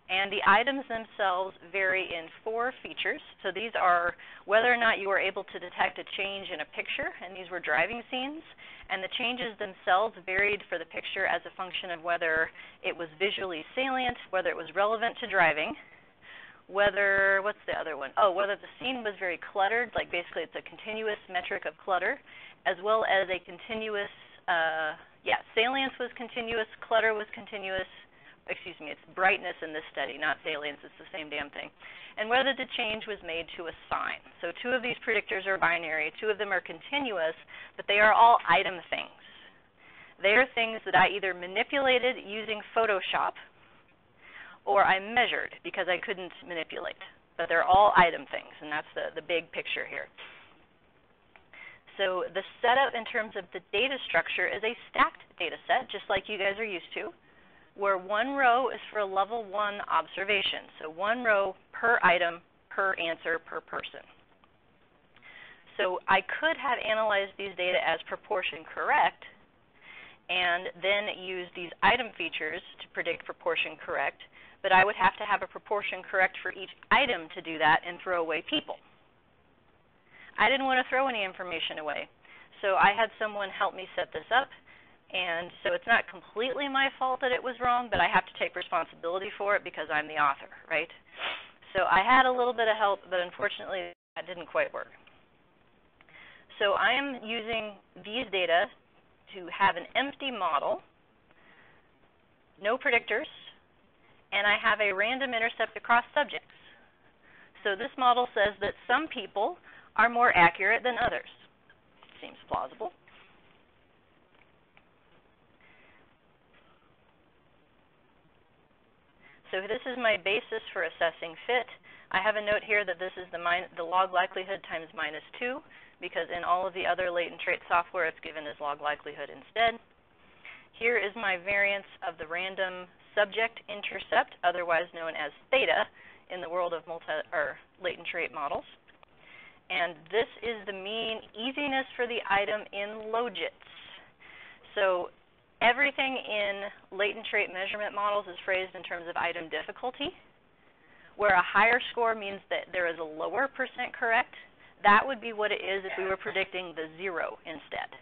And the items themselves vary in 4 features. So these are whether or not you were able to detect a change in a picture, and these were driving scenes. And the changes themselves varied for the picture as a function of whether it was visually salient, whether it was relevant to driving, whether, what's the other one? Oh, whether the scene was very cluttered, like basically it's a continuous metric of clutter, as well as a continuous, salience was continuous, clutter was continuous. Excuse me, it's brightness in this study, not salience, it's the same damn thing. And whether the change was made to a sign. So 2 of these predictors are binary, 2 of them are continuous, but they are all item things. They are things that I either manipulated using Photoshop or I measured because I couldn't manipulate. But they're all item things, and that's the big picture here. So the setup in terms of the data structure is a stacked data set, just like you guys are used to, where 1 row is for a level 1 observation. So 1 row per item, per answer, per person. So I could have analyzed these data as proportion correct and then use these item features to predict proportion correct, but I would have to have a proportion correct for each item to do that and throw away people. I didn't want to throw any information away. So I had someone help me set this up. And so it's not completely my fault that it was wrong, but I have to take responsibility for it because I'm the author, right? So I had a little bit of help, but unfortunately that didn't quite work. So I am using these data to have an empty model, no predictors, and I have a random intercept across subjects. So this model says that some people are more accurate than others. Seems plausible. So this is my basis for assessing fit. I have a note here that this is the log likelihood times -2, because in all of the other latent trait software it's given as log likelihood instead. Here is my variance of the random subject intercept, otherwise known as theta, in the world of latent trait models. And this is the mean easiness for the item in logits. So everything in latent trait measurement models is phrased in terms of item difficulty, where a higher score means that there is a lower percent correct. That would be what it is if we were predicting the 0 instead.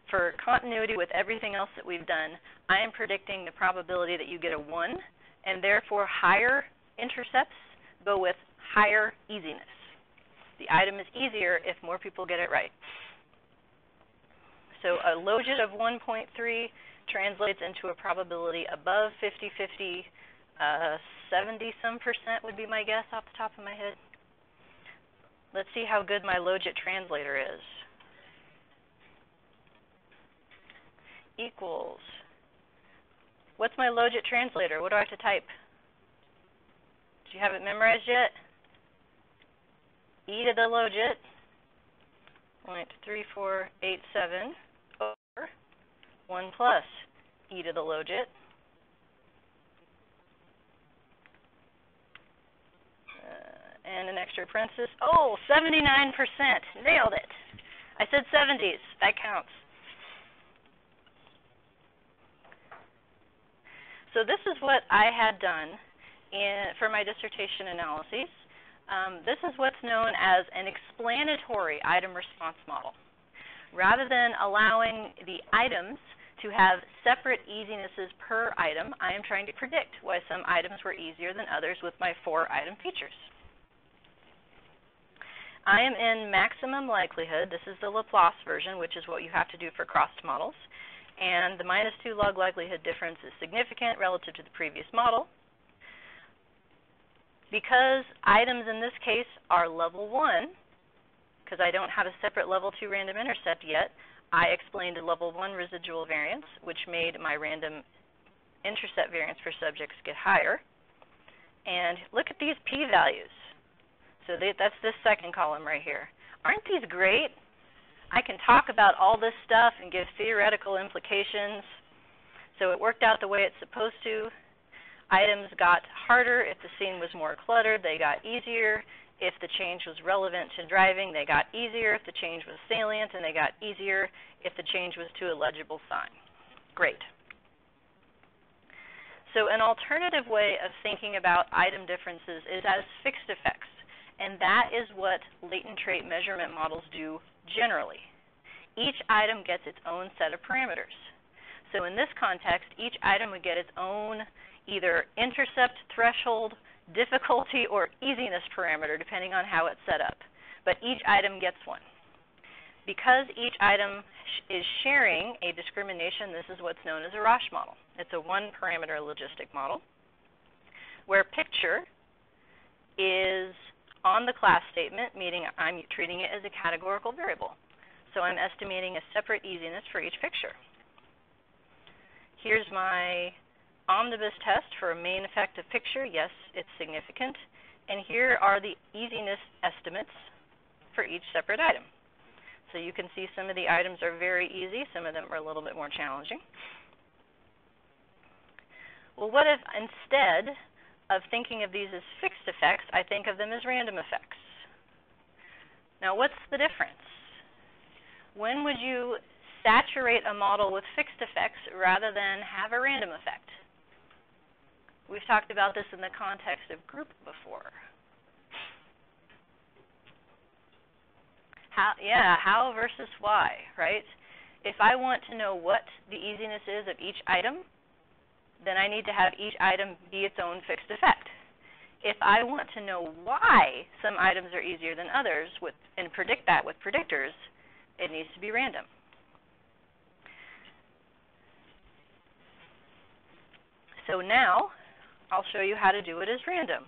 For continuity with everything else that we've done, I am predicting the probability that you get a 1, and therefore higher intercepts go with higher easiness. The item is easier if more people get it right. So a logit of 1.3 translates into a probability above 50-50, 70-some% would be my guess off the top of my head. Let's see how good my logit translator is. Equals. What's my logit translator? What do I have to type? Do you have it memorized yet? E to the logit, 0.3487 over 1 plus e to the logit. And an extra parenthesis. Oh, 79%. Nailed it. I said 70s. That counts. So this is what I had done for my dissertation analyses. This is what's known as an explanatory item response model. Rather than allowing the items to have separate easinesses per item, I am trying to predict why some items were easier than others with my 4 item features. I am in maximum likelihood. This is the Laplace version, which is what you have to do for crossed models. And the -2 log likelihood difference is significant relative to the previous model. Because items in this case are level 1, because I don't have a separate level 2 random intercept yet, I explained a level 1 residual variance, which made my random intercept variance for subjects get higher. And look at these p-values. So that's this second column right here. Aren't these great? I can talk about all this stuff and give theoretical implications. So it worked out the way it's supposed to. Items got harder if the scene was more cluttered. They got easier. If the change was relevant to driving, they got easier. If the change was salient, and they got easier if the change was to a legible sign. Great. So an alternative way of thinking about item differences is as fixed effects. And that is what latent trait measurement models do generally. Each item gets its own set of parameters. So in this context, each item would get its own either intercept, threshold, difficulty, or easiness parameter, depending on how it's set up. But each item gets one. Because each item is sharing a discrimination, this is what's known as a Rash model. It's a one-parameter logistic model, where picture is on the class statement, meaning I'm treating it as a categorical variable. So I'm estimating a separate easiness for each picture. Here's my omnibus test for a main effective picture. Yes, it's significant. And here are the easiness estimates for each separate item. So you can see some of the items are very easy. Some of them are a little bit more challenging. Well, what if instead of thinking of these as fixed effects, I think of them as random effects? Now, what's the difference? When would you saturate a model with fixed effects rather than have a random effect? We've talked about this in the context of group before. How versus why, right? If I want to know what the easiness is of each item, then I need to have each item be its own fixed effect. If I want to know why some items are easier than others and predict that with predictors, it needs to be random. So now I'll show you how to do it as random.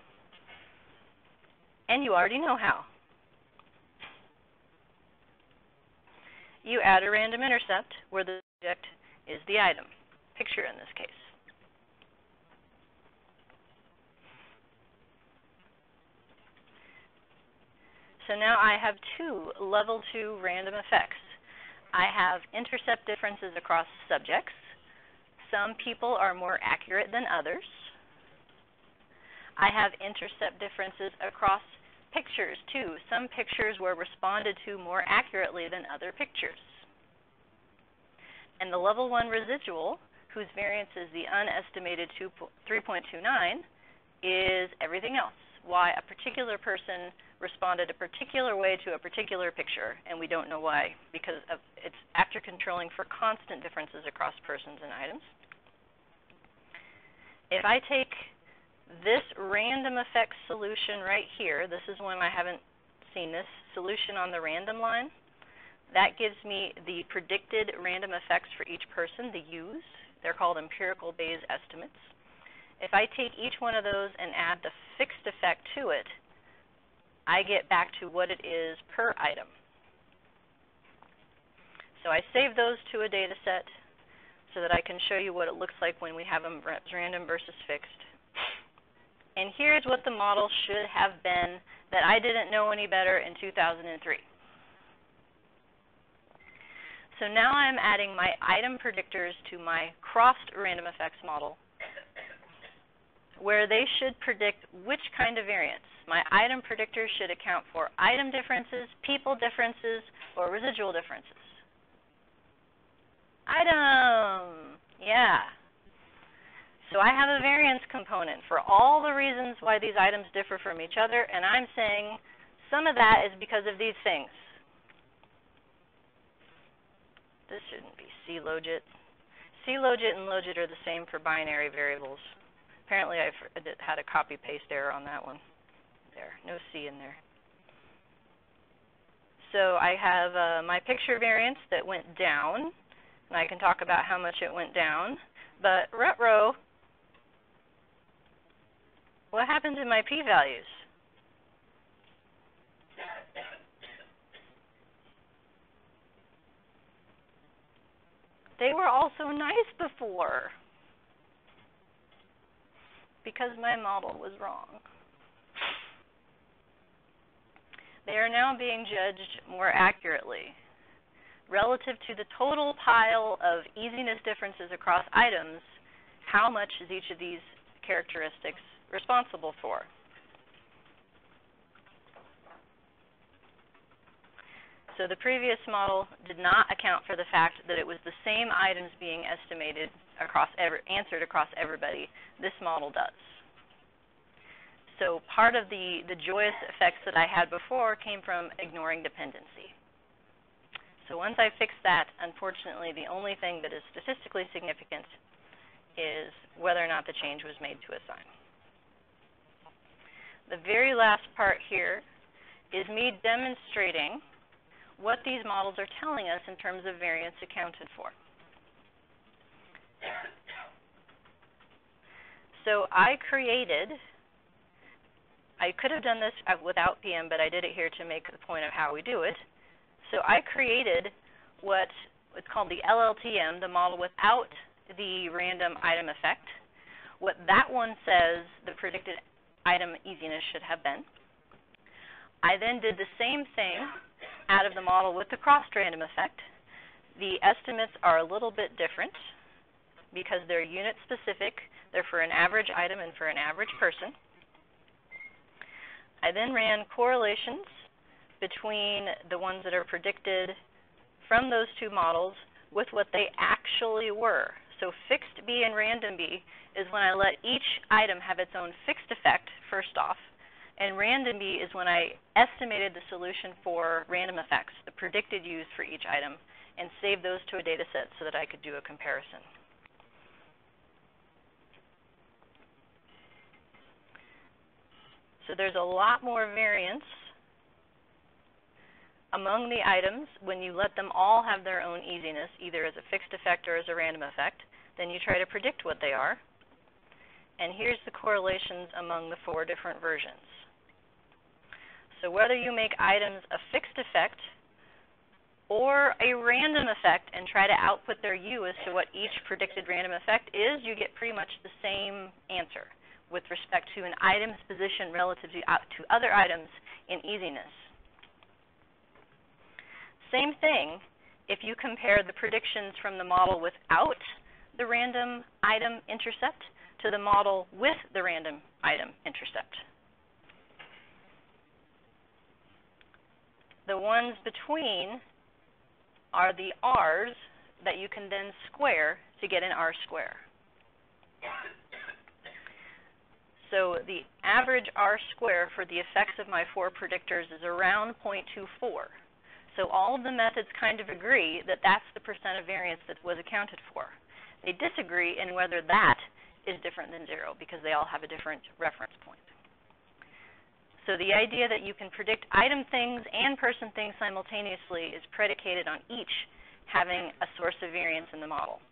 And you already know how. You add a random intercept where the subject is the item, picture in this case. So now I have two level 2 random effects. I have intercept differences across subjects. Some people are more accurate than others. I have intercept differences across pictures, too. Some pictures were responded to more accurately than other pictures. And the level 1 residual, whose variance is the unestimated 3.29, is everything else. Why a particular person responded a particular way to a particular picture, and we don't know why, because it's after controlling for constant differences across persons and items. If I take this random effects solution right here, this is one I haven't seen this, solution on the random line, that gives me the predicted random effects for each person, the U's. They're called empirical Bayes estimates. If I take each one of those and add the fixed effect to it, I get back to what it is per item. So I save those to a data set so that I can show you what it looks like when we have them random versus fixed. And here's what the model should have been that I didn't know any better in 2003. So now I'm adding my item predictors to my crossed random effects model, where they should predict which kind of variance. My item predictors should account for item differences, people differences, or residual differences. Item, yeah. So I have a variance component for all the reasons why these items differ from each other, and I'm saying some of that is because of these things. This shouldn't be C-logit. C-logit and logit are the same for binary variables. Apparently I had a copy-paste error on that one. There, no C in there. So I have my picture variance that went down, and I can talk about how much it went down. But retro, what happened to my p-values? They were also nice before because my model was wrong. They are now being judged more accurately. Relative to the total pile of easiness differences across items, how much is each of these characteristics responsible for? So the previous model did not account for the fact that it was the same items being estimated across answered across everybody. This model does. So part of the joyous effects that I had before came from ignoring dependency. So once I fix that, unfortunately, the only thing that is statistically significant is whether or not the change was made to a sign. The very last part here is me demonstrating what these models are telling us in terms of variance accounted for. So I could have done this without PM, but I did it here to make the point of how we do it. So I created what's called the LLTM, the model without the random item effect. What that one says the predicted item easiness should have been. I then did the same thing out of the model with the crossed random effect. The estimates are a little bit different because they're unit specific. They're for an average item and for an average person. I then ran correlations between the ones that are predicted from those two models with what they actually were. So fixed B and random B is when I let each item have its own fixed effect, first off, and random B is when I estimated the solution for random effects, the predicted U's for each item, and saved those to a data set so that I could do a comparison. So there's a lot more variance among the items when you let them all have their own easiness, either as a fixed effect or as a random effect. Then you try to predict what they are. And here's the correlations among the 4 different versions. So whether you make items a fixed effect or a random effect and try to output their U as to what each predicted random effect is, you get pretty much the same answer with respect to an item's position relative to other items in easiness. Same thing if you compare the predictions from the model without the random item intercept to the model with the random item intercept. The ones between are the R's that you can then square to get an R square. So the average R square for the effects of my 4 predictors is around 0.24. So all of the methods kind of agree that that's the percent of variance that was accounted for. They disagree in whether that is different than 0 because they all have a different reference point. So the idea that you can predict item things and person things simultaneously is predicated on each having a source of variance in the model.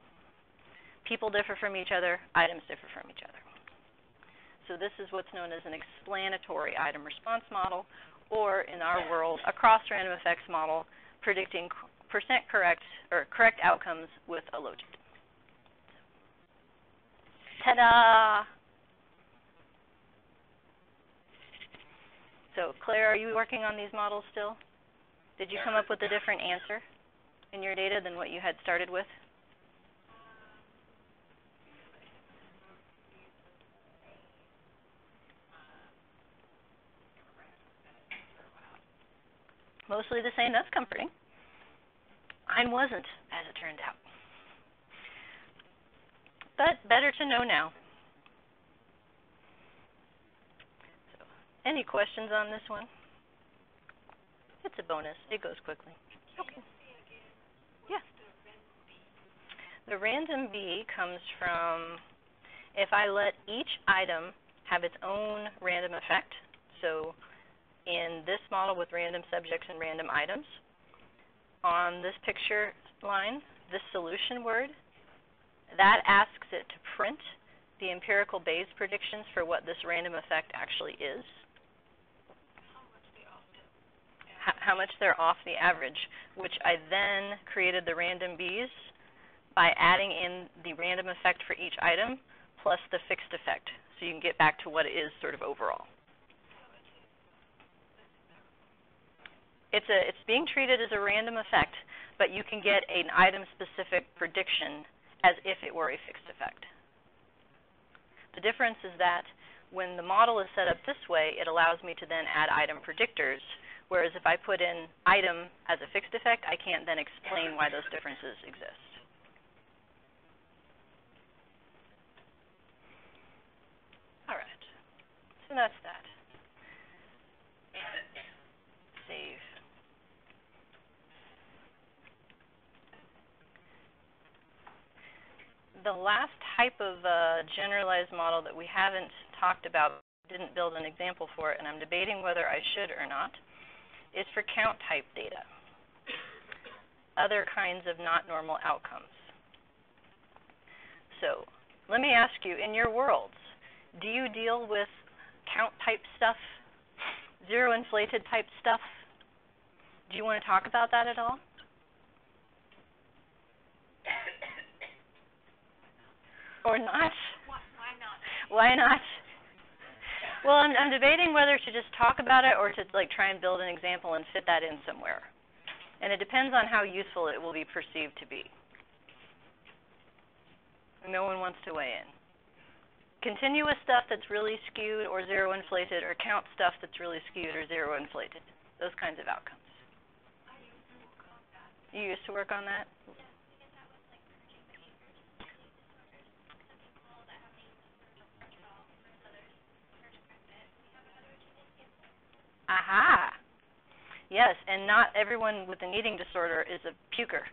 People differ from each other, items differ from each other. So this is what's known as an explanatory item response model, or in our world, a cross-random effects model predicting percent correct or correct outcomes with a logit. Ta-da! So Claire, are you working on these models still? Did you come up with a different answer in your data than what you had started with? Mostly the same. That's comforting. Mine wasn't, as it turned out. But better to know now. So, any questions on this one? It's a bonus. It goes quickly. Okay. Yeah. The random B comes from if I let each item have its own random effect. So in this model with random subjects and random items, on this picture line, this solution word, that asks it to print the empirical Bayes predictions for what this random effect actually is. How much they're off the average, which I then created the random Bs by adding in the random effect for each item plus the fixed effect, so you can get back to what it is sort of overall. It's being treated as a random effect, but you can get an item-specific prediction as if it were a fixed effect. The difference is that when the model is set up this way, it allows me to then add item predictors, whereas if I put in item as a fixed effect, I can't then explain why those differences exist. All right, so that's that. Save. The last type of generalized model that we haven't talked about, didn't build an example for it, and I'm debating whether I should or not, is for count type data, other kinds of not normal outcomes. So let me ask you, in your worlds, do you deal with count type stuff, zero inflated type stuff? Do you want to talk about that at all? Or not? Why not? Why not? Well, I'm debating whether to just talk about it or to try and build an example and fit that in somewhere. And it depends on how useful it will be perceived to be. No one wants to weigh in. Continuous stuff that's really skewed or zero inflated, or count stuff that's really skewed or zero inflated. Those kinds of outcomes. I used to work on that. You used to work on that? Yeah, because that was like purging behaviors, disorders. Some people that have names of purge don't purge at all, whereas others purge quite a bit. We have another example. Aha! Yes, and not everyone with an eating disorder is a puker,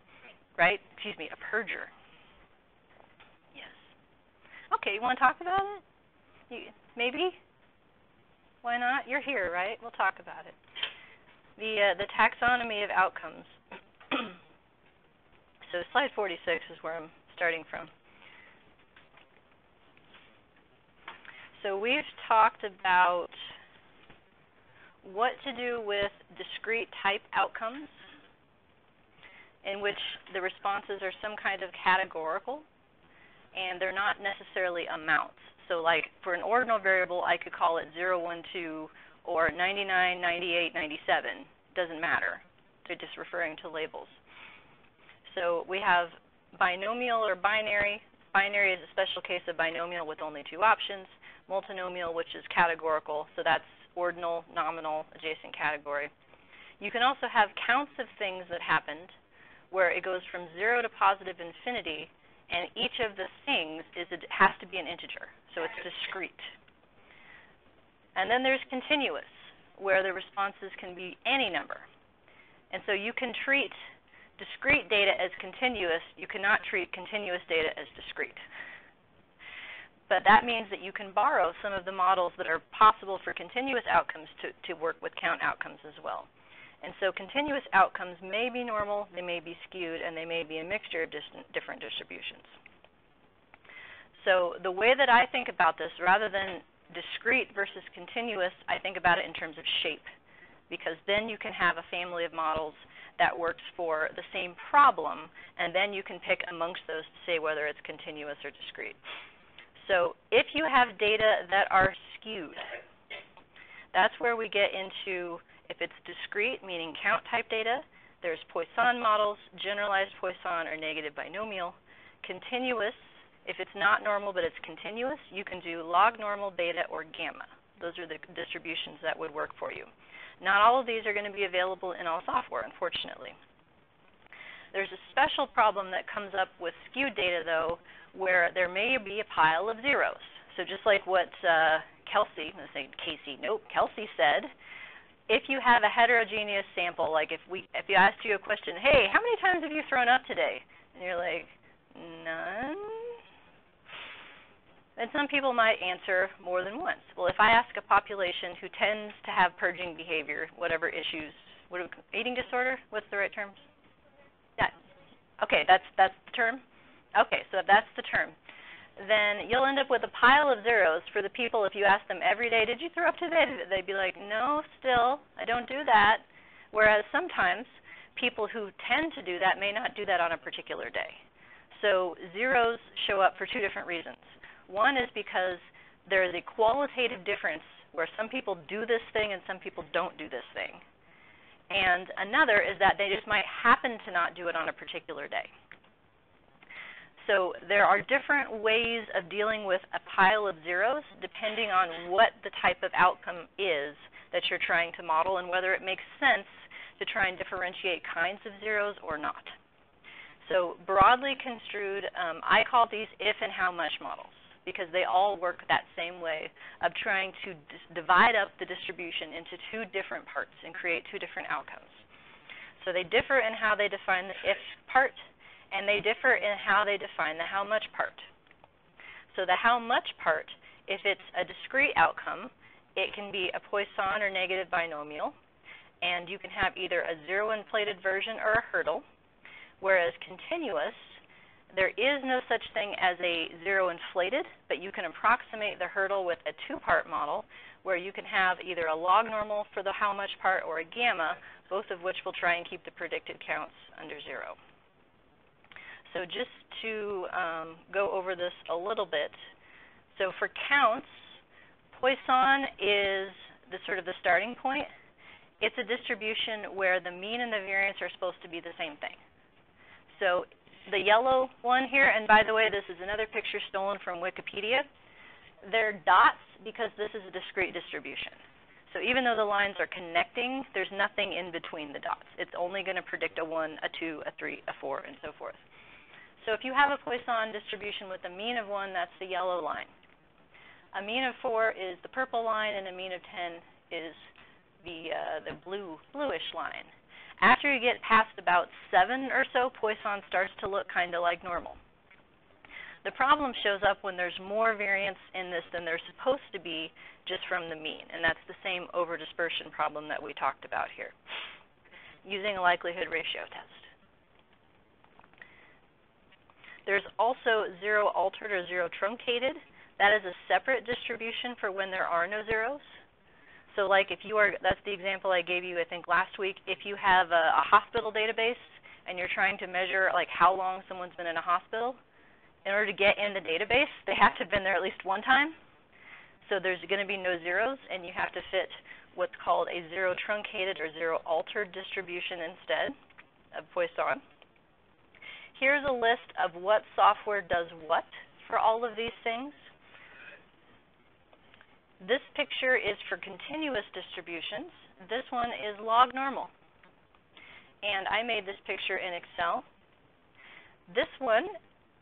right? Excuse me, a purger. Yes. Okay, you want to talk about it? Maybe? Why not? You're here, right? We'll talk about it. The taxonomy of outcomes. So slide 46 is where I'm starting from. So we've talked about what to do with discrete type outcomes in which the responses are some kind of categorical and they're not necessarily amounts. So like for an ordinal variable, I could call it 0, 1, 2 or 99, 98, 97. Doesn't matter. They're just referring to labels. So we have binomial or binary. Binary is a special case of binomial with only two options. Multinomial, which is categorical, so that's ordinal, nominal, adjacent category. You can also have counts of things that happened where it goes from 0 to positive infinity, and each of the things has to be an integer, so it's discrete. And then there's continuous, where the responses can be any number. And so you can treat discrete data as continuous. You cannot treat continuous data as discrete. But that means that you can borrow some of the models that are possible for continuous outcomes to work with count outcomes as well. And so continuous outcomes may be normal, they may be skewed, and they may be a mixture of different distributions. So the way that I think about this, rather than discrete versus continuous, I think about it in terms of shape, because then you can have a family of models that works for the same problem, and then you can pick amongst those to say whether it's continuous or discrete. So if you have data that are skewed, that's where we get into, if it's discrete, meaning count type data, there's Poisson models, generalized Poisson or negative binomial. Continuous, if it's not normal but it's continuous, you can do log normal, beta, or gamma. Those are the distributions that would work for you. Not all of these are going to be available in all software, unfortunately. There's a special problem that comes up with skewed data, though, where there may be a pile of zeros. So just like what Kelsey said, if you have a heterogeneous sample, like if you asked you a question, hey, how many times have you thrown up today? And you're like, none. And some people might answer more than once. Well, if I ask a population who tends to have purging behavior, whatever issues, eating disorder, what's the right term? Yeah. Okay, that's the term? Okay, so if that's the term, then you'll end up with a pile of zeros for the people. If you ask them every day, did you throw up today? They'd be like, no, still, I don't do that. Whereas sometimes people who tend to do that may not do that on a particular day. So zeros show up for two different reasons. One is because there is a qualitative difference where some people do this thing and some people don't do this thing. And another is that they just might happen to not do it on a particular day. So there are different ways of dealing with a pile of zeros depending on what the type of outcome is that you're trying to model and whether it makes sense to try and differentiate kinds of zeros or not. So broadly construed, I call these if and how much models, because they all work that same way of trying to divide up the distribution into two different parts and create two different outcomes. So they differ in how they define the if part, and they differ in how they define the how much part. So the how much part, if it's a discrete outcome, it can be a Poisson or negative binomial, and you can have either a zero-inflated version or a hurdle, whereas continuous, there is no such thing as a zero-inflated, but you can approximate the hurdle with a two-part model where you can have either a log normal for the how much part or a gamma, both of which will try and keep the predicted counts under zero. So just to go over this a little bit, so for counts, Poisson is the sort of the starting point. It's a distribution where the mean and the variance are supposed to be the same thing. So the yellow one here, and by the way, this is another picture stolen from Wikipedia, they're dots because this is a discrete distribution. So even though the lines are connecting, there's nothing in between the dots. It's only going to predict a 1, a 2, a 3, a 4, and so forth. So if you have a Poisson distribution with a mean of 1, that's the yellow line. A mean of 4 is the purple line, and a mean of 10 is the bluish line. After you get past about 7 or so, Poisson starts to look kind of like normal. The problem shows up when there's more variance in this than there's supposed to be just from the mean, and that's the same over-dispersion problem that we talked about here, using a likelihood ratio test. There's also zero-altered or zero-truncated. That is a separate distribution for when there are no zeros. So like if you are, that's the example I gave you I think last week, if you have a hospital database and you're trying to measure like how long someone's been in a hospital, in order to get in the database, they have to have been there at least one time. So there's going to be no zeros, and you have to fit what's called a zero-truncated or zero-altered distribution instead of Poisson. Here's a list of what software does what for all of these things. This picture is for continuous distributions. This one is log normal. And I made this picture in Excel. This one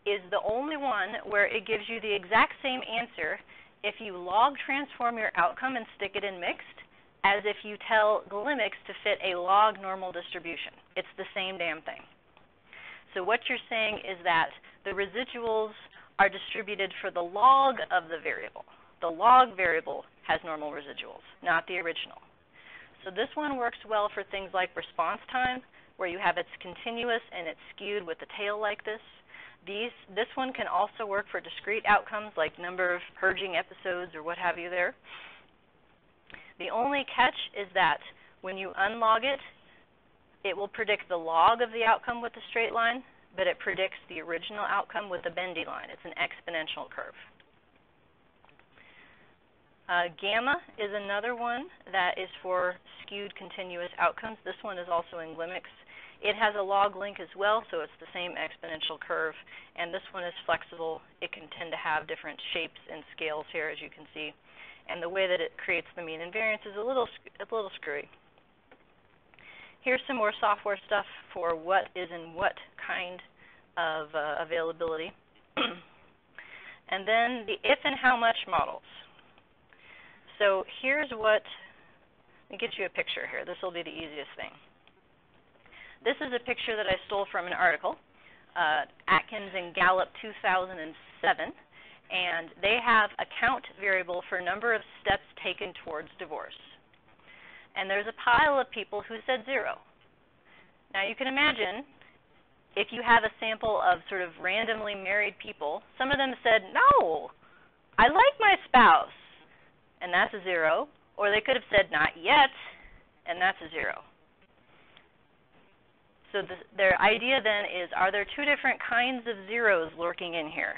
is the only one where it gives you the exact same answer if you log transform your outcome and stick it in mixed as if you tell Glimix to fit a log normal distribution. It's the same damn thing. So what you're saying is that the residuals are distributed for the log of the variable. The log variable has normal residuals, not the original. So this one works well for things like response time, where you have it's continuous and it's skewed with the tail like this. This one can also work for discrete outcomes like number of purging episodes or what have you there. The only catch is that when you unlog it, it will predict the log of the outcome with the straight line, but it predicts the original outcome with a bendy line. It's an exponential curve. Gamma is another one that is for skewed continuous outcomes. This one is also in Glimix. It has a log link as well, so it's the same exponential curve, and this one is flexible. It can tend to have different shapes and scales here, as you can see, and the way that it creates the mean and variance is a little screwy. Here's some more software stuff for what is in what kind of availability. And then the if and how much models. So here's what, let me get you a picture here. This will be the easiest thing. This is a picture that I stole from an article, Atkins and Gallup 2007, and they have a count variable for number of steps taken towards divorce. And there's a pile of people who said 0. Now you can imagine if you have a sample of sort of randomly married people, some of them said, no, I like my spouse, and that's a 0. Or they could have said, not yet, and that's a 0. So their idea then is, are there two different kinds of zeros lurking in here?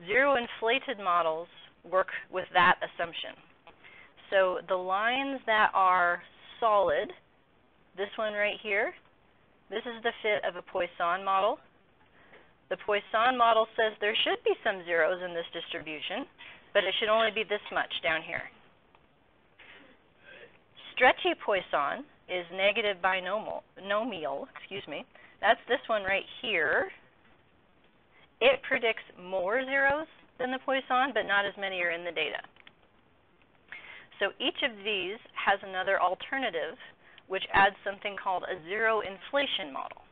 Zero-inflated models work with that assumption. So the lines that are solid, this one right here, this is the fit of a Poisson model. The Poisson model says there should be some zeros in this distribution, but it should only be this much down here. Stretchy Poisson is negative binomial, that's this one right here. It predicts more zeros than the Poisson, but not as many are in the data. So each of these has another alternative, which adds something called a zero inflation model.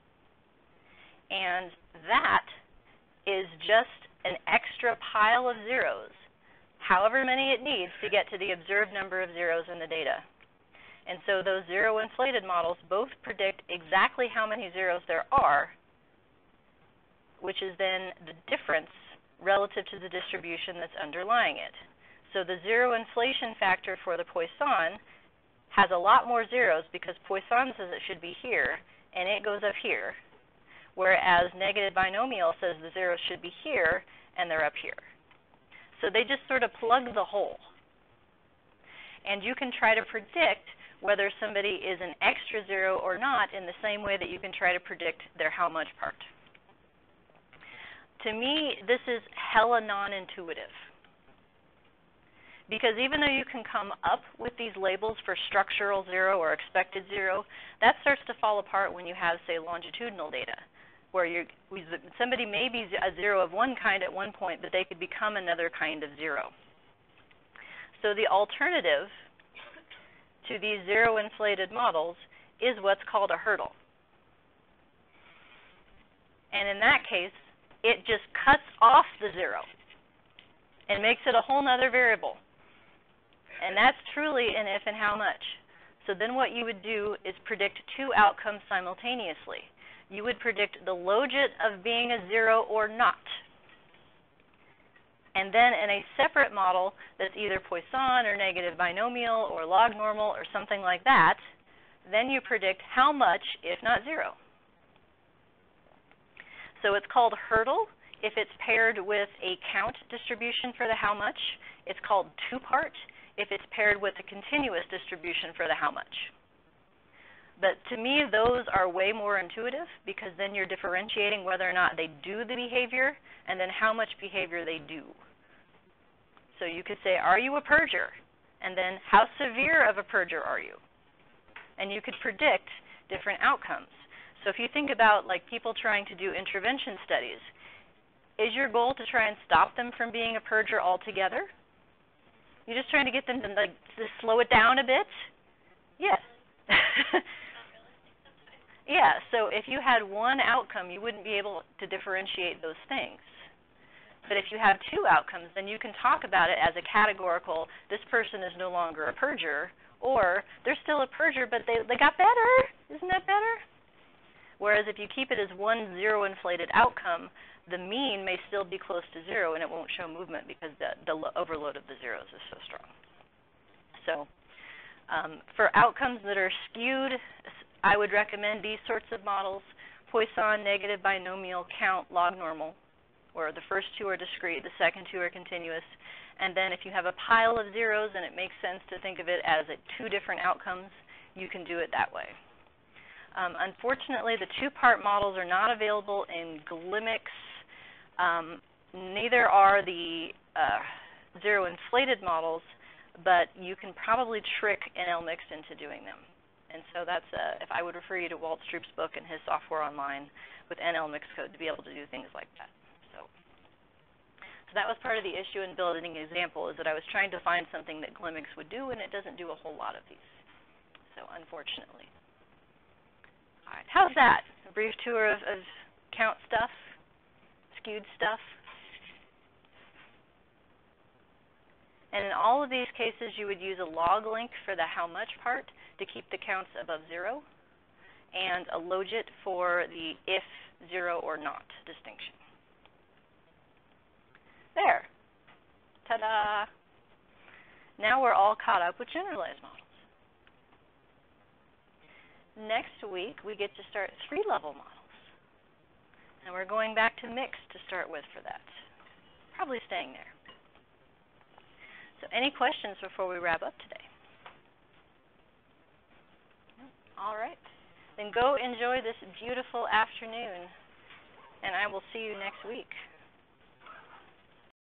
And that is just an extra pile of zeros, however many it needs to get to the observed number of zeros in the data. And so those zero inflated models both predict exactly how many zeros there are, which is then the difference relative to the distribution that's underlying it. So the zero inflation factor for the Poisson has a lot more zeros because Poisson says it should be here, and it goes up here, whereas negative binomial says the zeros should be here, and they're up here. So they just sort of plug the hole. And you can try to predict whether somebody is an extra zero or not in the same way that you can try to predict their how much part. To me, this is hella non-intuitive. Because even though you can come up with these labels for structural zero or expected zero, that starts to fall apart when you have, say, longitudinal data, where somebody may be a zero of one kind at one point, but they could become another kind of zero. So the alternative to these zero-inflated models is what's called a hurdle. And in that case, it just cuts off the zero and makes it a whole other variable. And that's truly an if and how much. So then what you would do is predict two outcomes simultaneously. You would predict the logit of being a zero or not. And then in a separate model that's either Poisson or negative binomial or log normal or something like that, then you predict how much, if not zero. So it's called hurdle if it's paired with a count distribution for the how much. It's called two-part if it's paired with a continuous distribution for the how much. But to me, those are way more intuitive because then you're differentiating whether or not they do the behavior and then how much behavior they do. So you could say, are you a purger? And then how severe of a purger are you? And you could predict different outcomes. So if you think about like people trying to do intervention studies, is your goal to try and stop them from being a purger altogether? You're just trying to get them to like to slow it down a bit? Yes. Yeah, so if you had one outcome, you wouldn't be able to differentiate those things. But if you have two outcomes, then you can talk about it as a categorical, this person is no longer a purger, or they're still a purger, but they got better. Isn't that better? Whereas if you keep it as one zero inflated outcome, the mean may still be close to zero and it won't show movement because the overload of the zeros is so strong. So for outcomes that are skewed, I would recommend these sorts of models: Poisson, negative binomial, count, log normal, where the first two are discrete, the second two are continuous. And then if you have a pile of zeros and it makes sense to think of it as two different outcomes, you can do it that way. Unfortunately, the two-part models are not available in Glimix. Neither are the zero-inflated models, but you can probably trick NLMix into doing them. And so that's, if I would refer you to Walt Stroop's book and his software online with NLMix code to be able to do things like that. So that was part of the issue in building an example, is that I was trying to find something that Glimix would do, and it doesn't do a whole lot of these. So unfortunately. All right, how's that? A brief tour of count stuff, skewed stuff. And in all of these cases, you would use a log link for the how much part to keep the counts above zero, and a logit for the if zero or not distinction. There. Ta-da! Now we're all caught up with generalized models. Next week, we get to start three-level models. And we're going back to mixed to start with for that. Probably staying there. So any questions before we wrap up today? All right. Then go enjoy this beautiful afternoon, and I will see you next week.